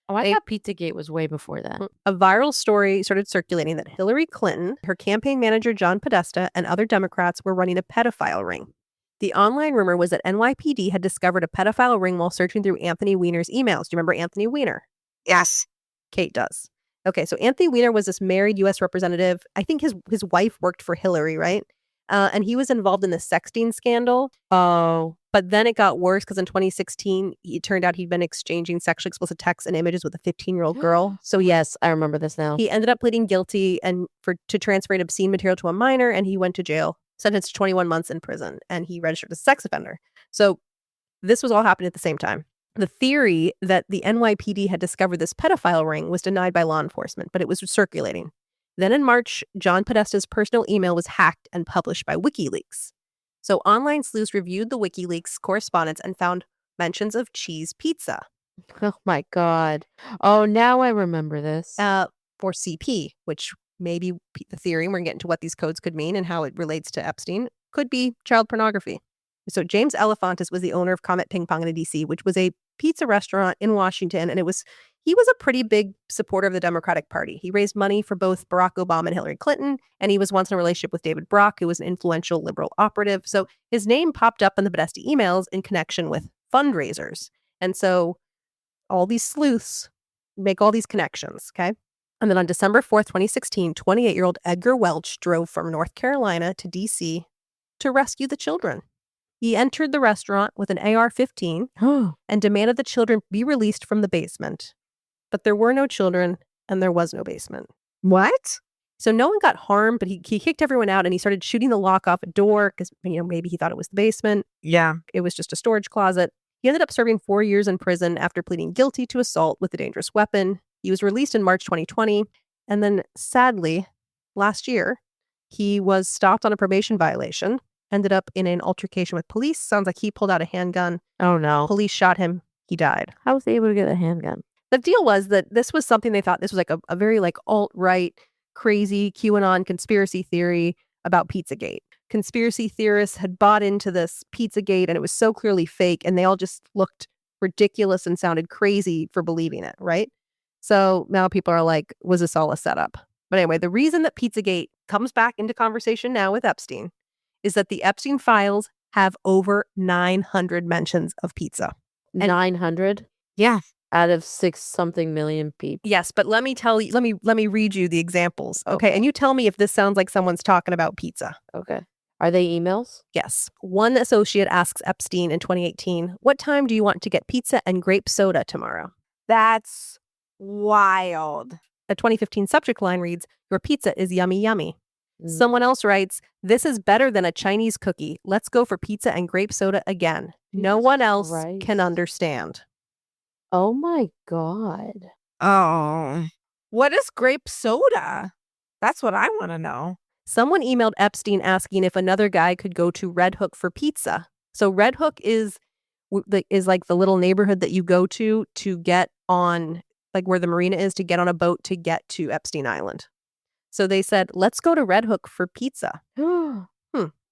Oh, I thought Pizzagate was way before that. A viral story started circulating that Hillary Clinton, her campaign manager John Podesta, and other Democrats were running a pedophile ring. The online rumor was that NYPD had discovered a pedophile ring while searching through Anthony Weiner's emails. Do you remember Anthony Weiner? Yes. Kate does. Okay, so Anthony Weiner was this married U.S. representative. I think his wife worked for Hillary, right? And he was involved in the sexting scandal. Oh. But then it got worse because in 2016, it turned out he'd been exchanging sexually explicit texts and images with a 15-year-old girl. So yes, I remember this now. He ended up pleading guilty to transferring obscene material to a minor, and he went to jail, sentenced to 21 months in prison, and he registered as a sex offender. So this was all happening at the same time. The theory that the NYPD had discovered this pedophile ring was denied by law enforcement, but it was circulating. Then in March, John Podesta's personal email was hacked and published by WikiLeaks. So online sleuths reviewed the WikiLeaks correspondence and found mentions of cheese pizza. Oh my God. Oh, now I remember this. For CP, which maybe the theory, and we're getting to what these codes could mean and how it relates to Epstein, could be child pornography. So James Elefantis was the owner of Comet Ping Pong in DC, which was a pizza restaurant in Washington, and he was a pretty big supporter of the Democratic Party. He raised money for both Barack Obama and Hillary Clinton, and he was once in a relationship with David Brock, who was an influential liberal operative. So his name popped up in the Podesta emails in connection with fundraisers. And so all these sleuths make all these connections, okay? And then on December 4th, 2016, 28-year-old Edgar Welch drove from North Carolina to D.C. to rescue the children. He entered the restaurant with an AR-15 and demanded the children be released from the basement. But there were no children, and there was no basement. What? So no one got harmed, but he kicked everyone out, and he started shooting the lock off a door because, maybe he thought it was the basement. Yeah. It was just a storage closet. He ended up serving 4 years in prison after pleading guilty to assault with a dangerous weapon. He was released in March 2020. And then, sadly, last year, he was stopped on a probation violation, ended up in an altercation with police. Sounds like he pulled out a handgun. Oh, no. Police shot him. He died. How was he able to get a handgun? The deal was that this was something they thought this was like a very alt-right, crazy QAnon conspiracy theory about Pizzagate. Conspiracy theorists had bought into this Pizzagate, and it was so clearly fake, and they all just looked ridiculous and sounded crazy for believing it, right? So now people are like, was this all a setup? But anyway, the reason that Pizzagate comes back into conversation now with Epstein is that the Epstein Files have over 900 mentions of pizza. 900? Yeah. Out of 6-something million people. Yes, but let me read you the examples. Okay. And you tell me if this sounds like someone's talking about pizza. Okay. Are they emails? Yes. One associate asks Epstein in 2018, "What time do you want to get pizza and grape soda tomorrow?" That's wild. A 2015 subject line reads, "Your pizza is yummy, yummy." Someone else writes, "This is better than a Chinese cookie. Let's go for pizza and grape soda again. No one else can understand." Oh my God. Oh. What is grape soda? That's what I want to know. Someone emailed Epstein asking if another guy could go to Red Hook for pizza. So Red Hook is like the little neighborhood that you go to get on, like where the marina is, to get on a boat to get to Epstein Island. So they said, let's go to Red Hook for pizza.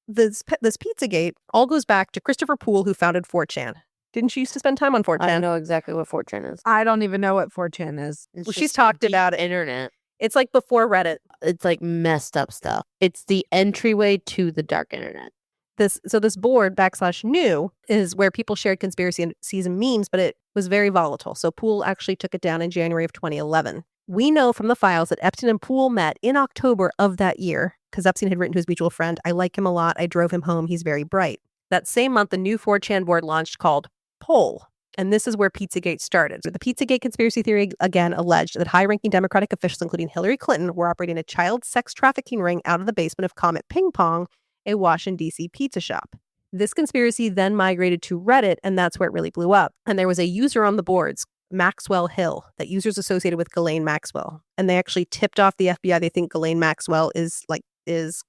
This Pizzagate all goes back to Christopher Poole, who founded 4chan. Didn't she used to spend time on 4chan? I know exactly what 4chan is. I don't even know what 4chan is. Well, she's talked about it. Internet. It's like before Reddit. It's like messed up stuff. It's the entryway to the dark internet. This board /new is where people shared conspiracies and memes, but it was very volatile. So Poole actually took it down in January of 2011. We know from the files that Epstein and Poole met in October of that year because Epstein had written to his mutual friend, "I like him a lot. I drove him home. He's very bright." That same month, a new 4chan board launched called Poll. And this is where Pizzagate started. So the Pizzagate conspiracy theory again alleged that high-ranking Democratic officials, including Hillary Clinton, were operating a child sex trafficking ring out of the basement of Comet Ping Pong, a Washington, D.C. pizza shop. This conspiracy then migrated to Reddit, and that's where it really blew up. And there was a user on the boards, Maxwell Hill, that users associated with Ghislaine Maxwell. And they actually tipped off the FBI. They think Ghislaine Maxwell is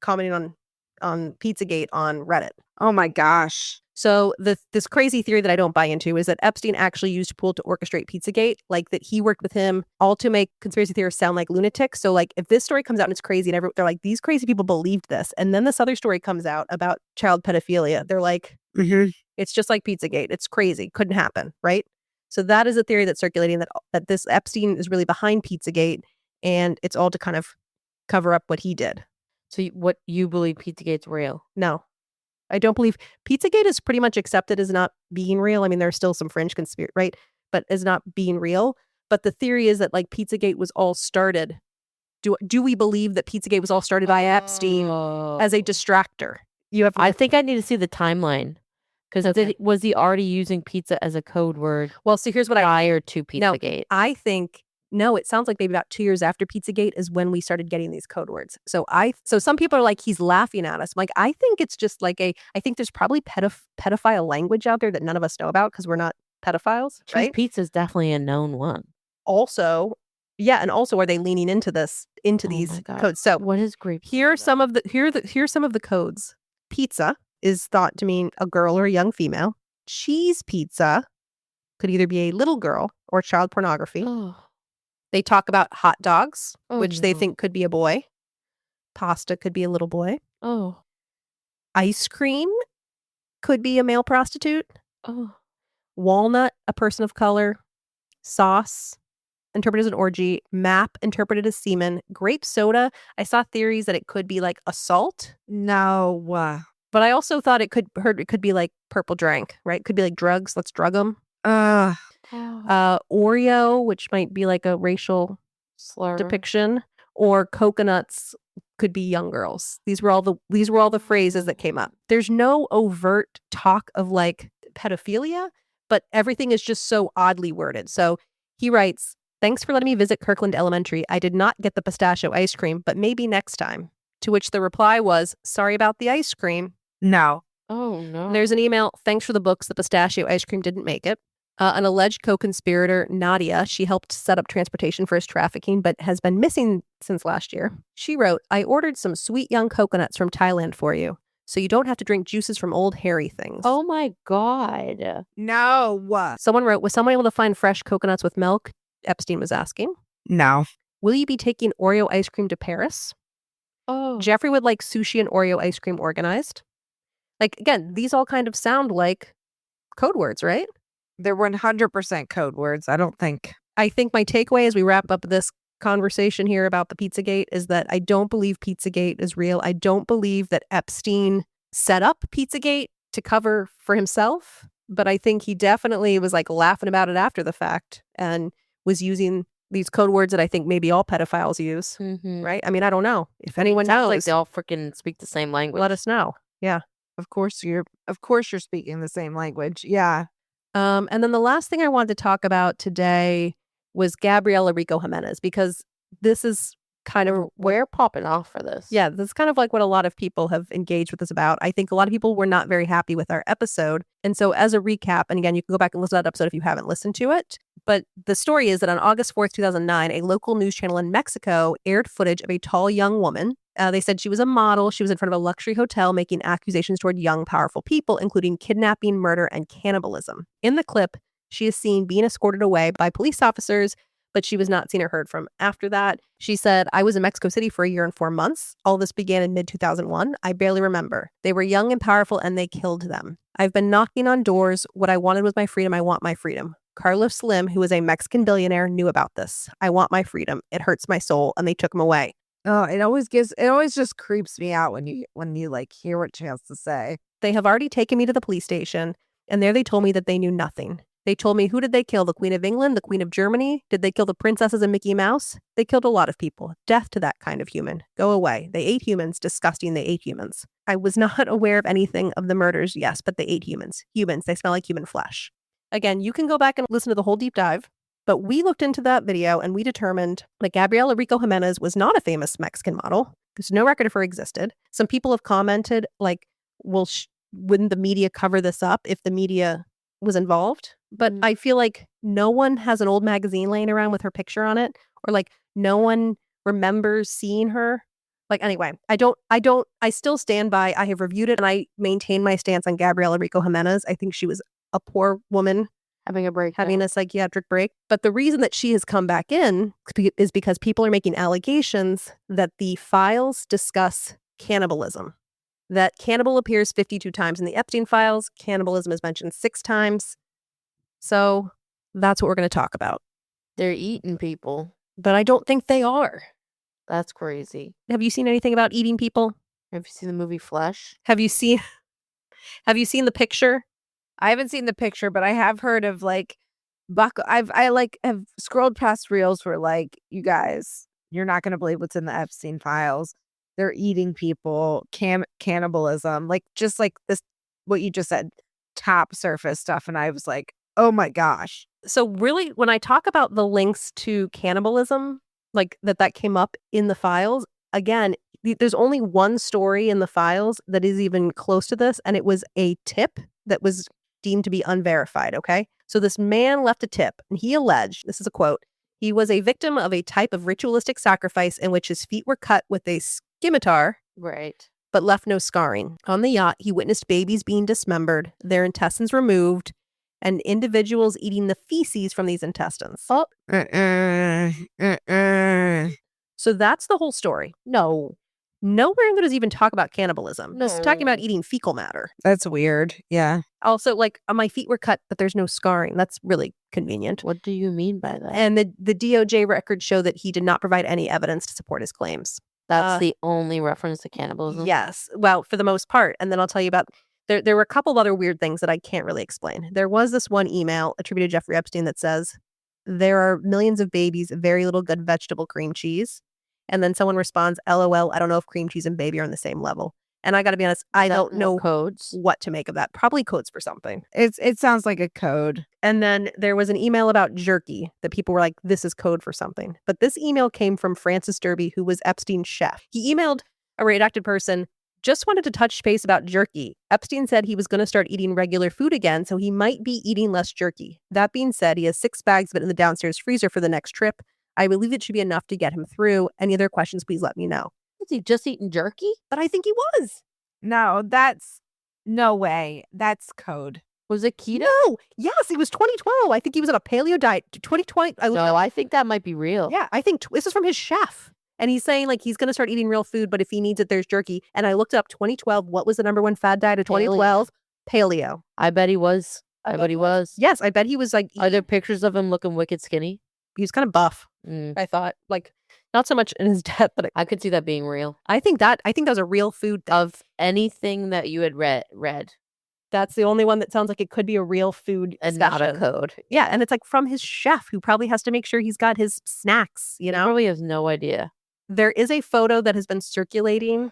commenting on Pizzagate on Reddit. Oh my gosh. So this crazy theory that I don't buy into is that Epstein actually used Poole to orchestrate Pizzagate, like that he worked with him all to make conspiracy theorists sound like lunatics. So like if this story comes out and it's crazy and they're like, these crazy people believed this. And then this other story comes out about child pedophilia. They're like, it's just like Pizzagate. It's crazy. Couldn't happen. Right. So that is a theory that's circulating that this Epstein is really behind Pizzagate and it's all to kind of cover up what he did. So what you believe Pizzagate's real? No. I don't believe Pizzagate is pretty much accepted as not being real. I mean, there's still some fringe conspiracy, right? But as not being real. But the theory is that like Pizzagate was all started. Do we believe that Pizzagate was all started by Epstein as a distractor? I think I need to see the timeline because was he already using pizza as a code word? Well, so here's what prior to Pizzagate. No, I think. No, it sounds like maybe about 2 years after Pizzagate is when we started getting these code words. So some people are like, he's laughing at us. I'm like, I think it's just like I think there's probably pedophile language out there that none of us know about because we're not pedophiles, right? Pizza is definitely a known one. Also, and also are they leaning into these codes? So what is grape? Here's some of the codes. Pizza is thought to mean a girl or a young female. Cheese pizza could either be a little girl or child pornography. Oh. They talk about hot dogs, which they think could be a boy. Pasta could be a little boy. Oh. Ice cream could be a male prostitute. Oh. Walnut, a person of color. Sauce, interpreted as an orgy. Map, interpreted as semen. Grape soda, I saw theories that it could be like assault. No. But I also thought it could be like purple drank, right? Could be like drugs. Let's drug them. Oreo, which might be like a racial slur depiction, or coconuts could be young girls. These were all the phrases that came up. There's no overt talk of like pedophilia, but everything is just so oddly worded. So he writes, "Thanks for letting me visit Kirkland Elementary. I did not get the pistachio ice cream, but maybe next time." To which the reply was, "Sorry about the ice cream." No. Oh no. And there's an email, "Thanks for the books. The pistachio ice cream didn't make it." An alleged co-conspirator, Nadia, she helped set up transportation for his trafficking, but has been missing since last year. She wrote, "I ordered some sweet young coconuts from Thailand for you, so you don't have to drink juices from old hairy things." Oh my God. No. Someone wrote, "Was someone able to find fresh coconuts with milk?" Epstein was asking. No. "Will you be taking Oreo ice cream to Paris?" Oh. Jeffrey would like sushi and Oreo ice cream organized. Like, again, these all kind of sound like code words, right? They're 100% code words. I think my takeaway as we wrap up this conversation here about the Pizzagate is that I don't believe Pizzagate is real. I don't believe that Epstein set up Pizzagate to cover for himself, but I think he definitely was like laughing about it after the fact and was using these code words that I think maybe all pedophiles use, right? I mean, I don't know. If anyone knows, like they all freaking speak the same language. Let us know. Yeah. Of course you're speaking the same language. Yeah. And then the last thing I wanted to talk about today was Gabriela Rico Jimenez, because this is kind of we're popping off for this. Yeah, this is kind of like what a lot of people have engaged with us about. I think a lot of people were not very happy with our episode. And so as a recap, and again, you can go back and listen to that episode if you haven't listened to it. But the story is that on August 4th, 2009, a local news channel in Mexico aired footage of a tall young woman. They said she was a model. She was in front of a luxury hotel making accusations toward young, powerful people, including kidnapping, murder, and cannibalism. In the clip, she is seen being escorted away by police officers, but she was not seen or heard from after that. She said, "I was in Mexico City for a year and 4 months. All this began in mid-2001. I barely remember. They were young and powerful, and they killed them. I've been knocking on doors. What I wanted was my freedom. I want my freedom. Carlos Slim, who is a Mexican billionaire, knew about this. I want my freedom. It hurts my soul, and they took him away." Oh, it always just creeps me out when you like hear what she has to say. "They have already taken me to the police station, and there they told me that they knew nothing. They told me, who did they kill? The Queen of England? The Queen of Germany? Did they kill the princesses and Mickey Mouse? They killed a lot of people. Death to that kind of human. Go away. They ate humans. Disgusting. They ate humans. I was not aware of anything of the murders, yes, but they ate humans. Humans. They smell like human flesh." Again, you can go back and listen to the whole deep dive. But we looked into that video and we determined that Gabriela Rico Jimenez was not a famous Mexican model. There's no record of her existed. Some people have commented, like, well, wouldn't the media cover this up if the media was involved? But I feel like no one has an old magazine laying around with her picture on it, or like no one remembers seeing her Like, anyway, I still stand by, I have reviewed it and I maintain my stance on Gabriela Rico Jimenez. I think she was a poor woman Having a break. having a psychiatric break. But the reason that she has come back in is because people are making allegations that the files discuss cannibalism. That cannibal appears 52 times in the Epstein files. Cannibalism is mentioned 6 times. So that's what we're going to talk about. They're eating people. But I don't think they are. That's crazy. Have you seen anything about eating people? Have you seen the movie Flesh? Have you seen the picture? I haven't seen the picture, but I have heard of like have scrolled past reels where like, you guys, you're not gonna believe what's in the Epstein files. They're eating people, cannibalism, like just like this what you just said, top surface stuff. And I was like, oh my gosh. So really, when I talk about the links to cannibalism, like that came up in the files, again, there's only one story in the files that is even close to this, and it was a tip that was deemed to be unverified, okay? So this man left a tip, and he alleged, this is a quote, he was a victim of a type of ritualistic sacrifice in which his feet were cut with a scimitar, Right. but left no scarring. On the yacht, he witnessed babies being dismembered, their intestines removed, and individuals eating the feces from these intestines. Oh, So that's the whole story. no. Nowhere in there does even talk about cannibalism. This is talking about No. eating fecal matter. That's weird. Yeah. Also, like, my feet were cut, but there's no scarring. That's really convenient. What do you mean by that? And the DOJ records show that he did not provide any evidence to support his claims. That's the only reference to cannibalism? Yes. Well, for the most part. And then I'll tell you about, there were a couple of other weird things that I can't really explain. There was this one email attributed to Jeffrey Epstein that says, there are millions of babies, very little good vegetable cream cheese. And then someone responds, LOL, I don't know if cream cheese and baby are on the same level. And I got to be honest, I don't know codes. what to make of that. Probably codes for something. It sounds like a code. And then there was an email about jerky that people were like, this is code for something. But this email came from Francis Derby, who was Epstein's chef. He emailed a redacted person, just wanted to touch base about jerky. Epstein said he was going to start eating regular food again, so he might be eating less jerky. That being said, he has 6 bags of it in the downstairs freezer for the next trip. I believe it should be enough to get him through. Any other questions, please let me know. Was he just eating jerky? But I think he was. No, that's no way. That's code. Was it keto? No. Yes, it was 2012. I think he was on a paleo diet. 2020. No, I think that might be real. Yeah, I think this is from his chef. And he's saying like he's going to start eating real food, but if he needs it, there's jerky. And I looked up 2012. What was the #1 fad diet of 2012? Paleo. I bet he was. I bet he was. Yes, I bet he was like. Are there pictures of him looking wicked skinny? He was kind of buff. I thought, like, not so much in his death, but I could see that being real. I think that was a real food Of anything that you had read. That's the only one that sounds like it could be a real food And not a discussion. code. Yeah, and it's like from his chef who probably has to make sure he's got his snacks, you He know? probably has no idea. There is a photo that has been circulating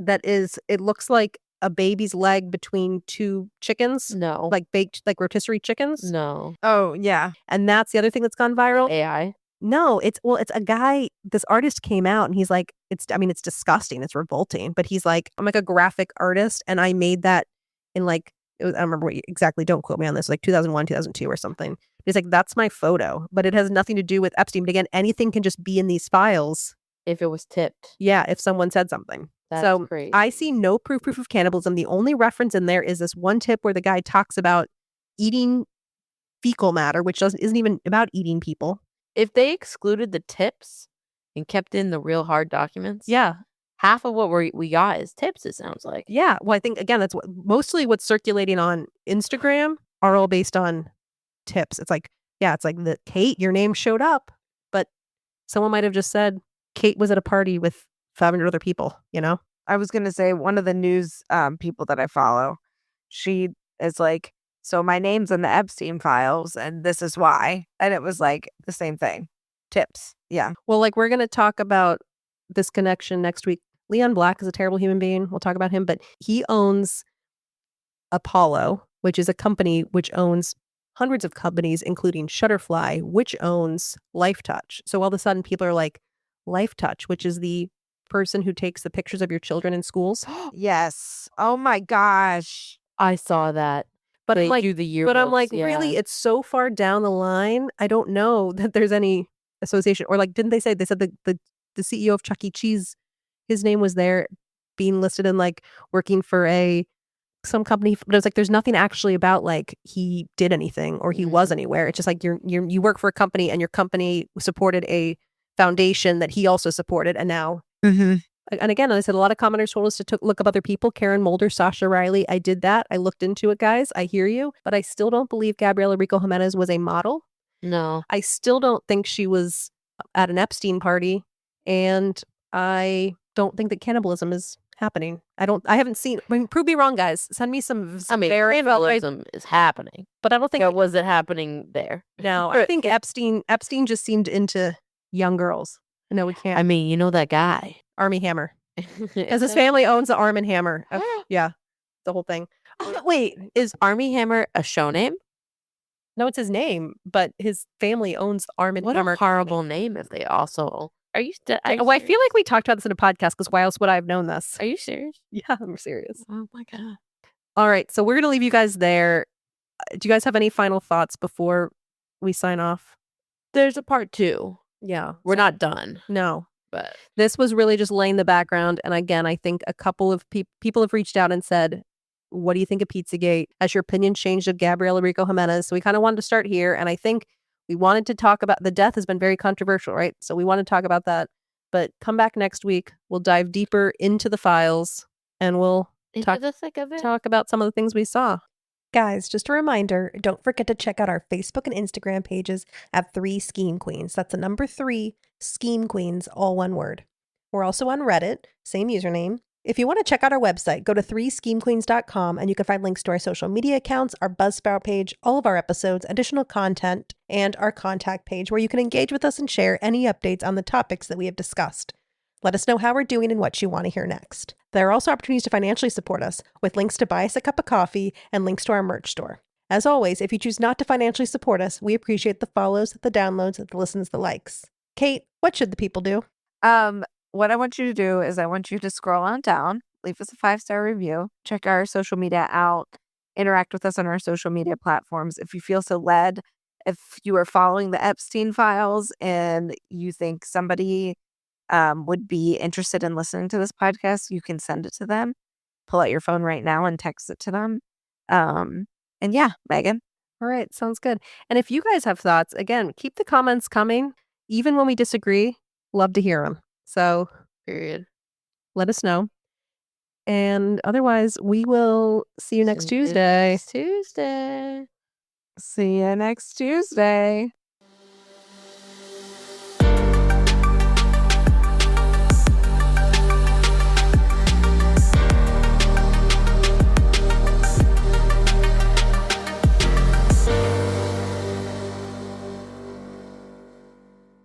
that is, it looks like a baby's leg between 2 chickens, No. like baked, like rotisserie chickens. No. Oh, yeah. And that's the other thing that's gone viral. AI. No, it's a guy, this artist came out and he's like, it's disgusting. It's revolting. But he's like, I'm like a graphic artist and I made that in like, I don't remember what exactly, don't quote me on this, like 2001, 2002 or something. He's like, that's my photo, but it has nothing to do with Epstein. But again, anything can just be in these files. If it was tipped. Yeah, if someone said something. That's so crazy. I see no proof of cannibalism. The only reference in there is this one tip where the guy talks about eating fecal matter, which isn't even about eating people. If they excluded the tips and kept in the real hard documents, Yeah. half of what we got is tips, it sounds like. Yeah. Well, I think, again, that's mostly what's circulating on Instagram are all based on tips. It's like, yeah, it's like the Kate, your name showed up, but someone might have just said Kate was at a party with 500 other people, you know? I was going to say one of the news people that I follow, she is like, so my name's in the Epstein files and this is why. And it was like the same thing. Tips. Yeah. Well, like we're going to talk about this connection next week. Leon Black is a terrible human being. We'll talk about him, but he owns Apollo, which is a company which owns hundreds of companies, including Shutterfly, which owns LifeTouch. So all of a sudden people are like, LifeTouch, which is the person who takes the pictures of your children in schools. Yes. Oh my gosh. I saw that. But They I'm like, do the but I'm yearbooks, like, yeah. really, it's so far down the line. I don't know that there's any association. Or like, didn't they say that the CEO of Chuck E. Cheese his name was there being listed in like working for some company, but it was like there's nothing actually about like he did anything or he was anywhere. It's just like you work for a company and your company supported a foundation that he also supported, and now and again, I said a lot of commenters told us to look up other people. Karen Mulder, Sasha Riley. I did that. I looked into it, guys. I hear you, but I still don't believe Gabriela Rico Jimenez was a model. No. I still don't think she was at an Epstein party, and I don't think that cannibalism is happening. I haven't seen. I mean, prove me wrong, guys. Send me some. Cannibalism is happening, but I don't think. Was it happening there? No, I think Epstein just seemed into young girls. No, we can't. I mean, you know that guy, Army Hammer, because his family owns the Arm and Hammer. Yeah, the whole thing. Wait, is Army Hammer a show name? No, it's his name, but his family owns the Arm and Hammer. What a horrible name if they also. Are you still? I feel like we talked about this in a podcast, because why else would I have known this? Are you serious? Yeah, I'm serious. Oh my God. All right, so we're going to leave you guys there. Do you guys have any final thoughts before we sign off? There's a part 2. Yeah. We're not done. No. But this was really just laying the background. And again, I think a couple of people have reached out and said, what do you think of Pizzagate? Has your opinion changed of Gabriela Rico Jimenez? So we kind of wanted to start here. And I think we wanted to talk about the death has been very controversial, right? So we want to talk about that. But come back next week. We'll dive deeper into the files and we'll into the thick of it. Talk about some of the things we saw. Guys, just a reminder, don't forget to check out our Facebook and Instagram pages at 3 Scheme Queens. That's the number 3 Scheme Queens, all one word. We're also on Reddit, same username. If you want to check out our website, go to 3schemequeens.com and you can find links to our social media accounts, our Buzzsprout page, all of our episodes, additional content, and our contact page where you can engage with us and share any updates on the topics that we have discussed. Let us know how we're doing and what you want to hear next. There are also opportunities to financially support us, with links to buy us a cup of coffee and links to our merch store. As always, if you choose not to financially support us, we appreciate the follows, the downloads, the listens, the likes. Kate, what should the people do? What I want you to do is I want you to scroll on down, leave us a 5-star review, check our social media out, interact with us on our social media platforms. If you feel so led, if you are following the Epstein Files and you think somebody would be interested in listening to this podcast, you can send it to them. Pull out your phone right now and text it to them. And yeah, Megan. All right, sounds good. And if you guys have thoughts, again, keep the comments coming. Even when we disagree, love to hear them. So, period. Let us know. And otherwise, we will see you next Tuesday. See you next Tuesday.